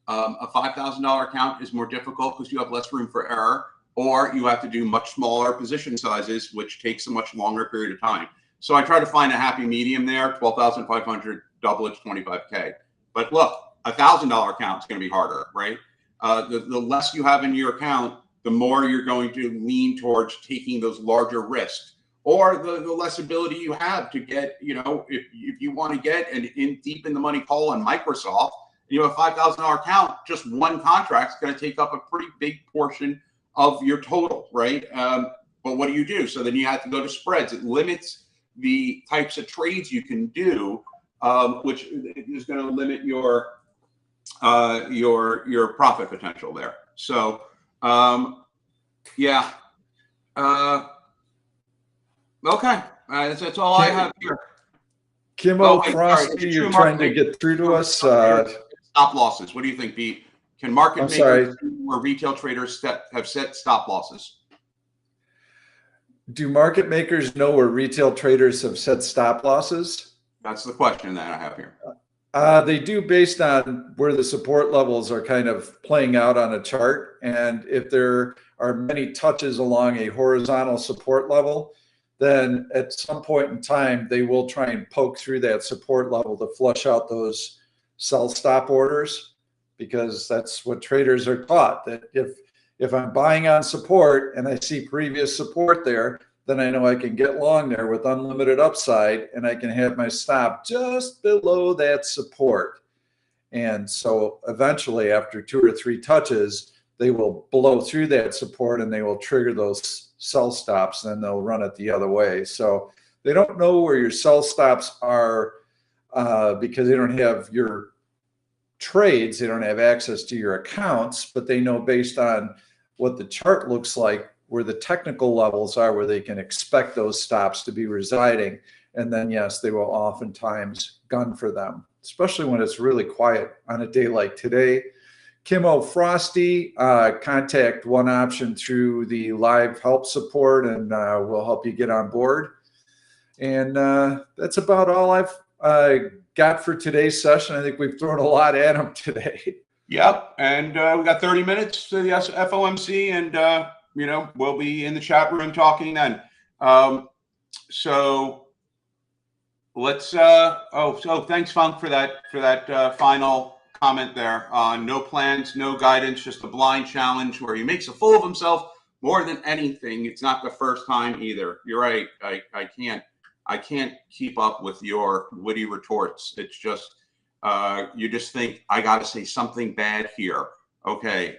[SPEAKER 2] A $5,000 account is more difficult because you have less room for error, or you have to do much smaller position sizes, which takes a much longer period of time. So I try to find a happy medium there. 12,500, double it's 25K. But look, a $1,000 account is going to be harder, right? The less you have in your account, the more you're going to lean towards taking those larger risks, or the less ability you have to get, if you want to get deep in the money call on Microsoft, you have a $5,000 account, just one contract is going to take up a pretty big portion of your total, right? But what do you do? So then you have to go to spreads. It limits the types of trades you can do, which is going to limit your profit potential there. So yeah. Okay. That's all I have here.
[SPEAKER 1] Kimmo Frosty, you're trying to get through to us.
[SPEAKER 2] Stop losses. What do you think, Pete? Can market makers or retail traders have set stop losses?
[SPEAKER 1] Do market makers know where retail traders have set stop losses?
[SPEAKER 2] That's the question that I have here.
[SPEAKER 1] They do, based on where the support levels are kind of playing out on a chart. And if there are many touches along a horizontal support level, then at some point in time, they will try and poke through that support level to flush out those sell stop orders, because that's what traders are taught, that if I'm buying on support and I see previous support there, then I know I can get long there with unlimited upside, and I can have my stop just below that support. And so eventually, after 2 or 3 touches, they will blow through that support and they will trigger those sell stops, and they'll run it the other way. So they don't know where your sell stops are because they don't have your trades, they don't have access to your accounts, but they know based on what the chart looks like where the technical levels are, where they can expect those stops to be residing. And then, yes, they will oftentimes gun for them, especially when it's really quiet on a day like today. Kimmo Frosty, contact OneOption through the live help support, and we'll help you get on board. And that's about all I've got for today's session. I think we've thrown a lot at them today.
[SPEAKER 2] Yep, and we got 30 minutes to the FOMC, and we'll be in the chat room talking then. So let's. Thanks, Funk, for that final comment there. No plans, no guidance, just a blind challenge where he makes a fool of himself more than anything. It's not the first time either. You're right. I can't keep up with your witty retorts. It's just you just think I got to say something bad here. Okay.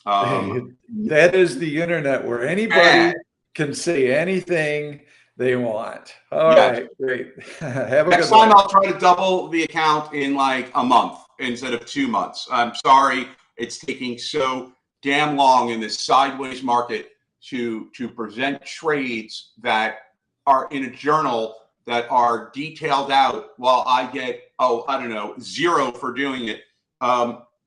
[SPEAKER 1] That is the internet, where anybody can say anything they want. All right, great. Have a
[SPEAKER 2] Next
[SPEAKER 1] good one.
[SPEAKER 2] time I'll try to double the account in like a month instead of 2 months. I'm sorry it's taking so damn long in this sideways market to present trades that are in a journal that are detailed out, while I get, I don't know, 0 for doing it.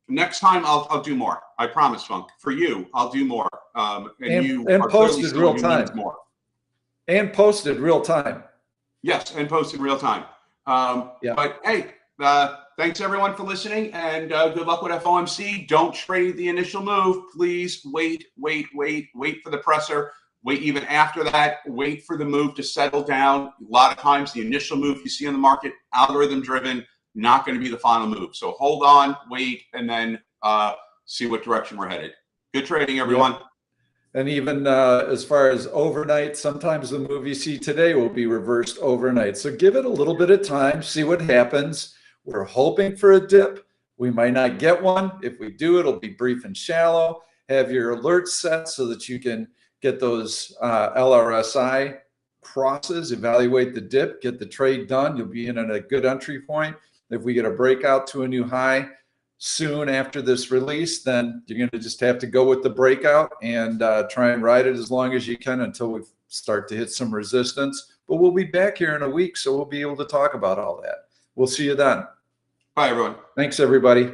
[SPEAKER 2] Next time I'll do more. I promise, Funk. For you, I'll do more.
[SPEAKER 1] And posted real time.
[SPEAKER 2] More.
[SPEAKER 1] And posted real time.
[SPEAKER 2] Yes, and posted real time.
[SPEAKER 1] Yeah.
[SPEAKER 2] But hey, thanks everyone for listening, and good luck with FOMC. Don't trade the initial move. Please wait for the presser. Wait even after that. Wait for the move to settle down. A lot of times, the initial move you see in the market, algorithm driven, not going to be the final move. So hold on, wait, and then see what direction we're headed. Good trading, everyone.
[SPEAKER 1] Yep. And even as far as overnight, sometimes the move you see today will be reversed overnight. So give it a little bit of time, see what happens. We're hoping for a dip. We might not get one. If we do, it'll be brief and shallow. Have your alerts set so that you can get those LRSI crosses, evaluate the dip, get the trade done. You'll be in at a good entry point. If we get a breakout to a new high soon after this release, then you're going to just have to go with the breakout and try and ride it as long as you can until we start to hit some resistance. But we'll be back here in a week, so we'll be able to talk about all that. We'll see you then.
[SPEAKER 2] Bye, everyone.
[SPEAKER 1] Thanks, everybody.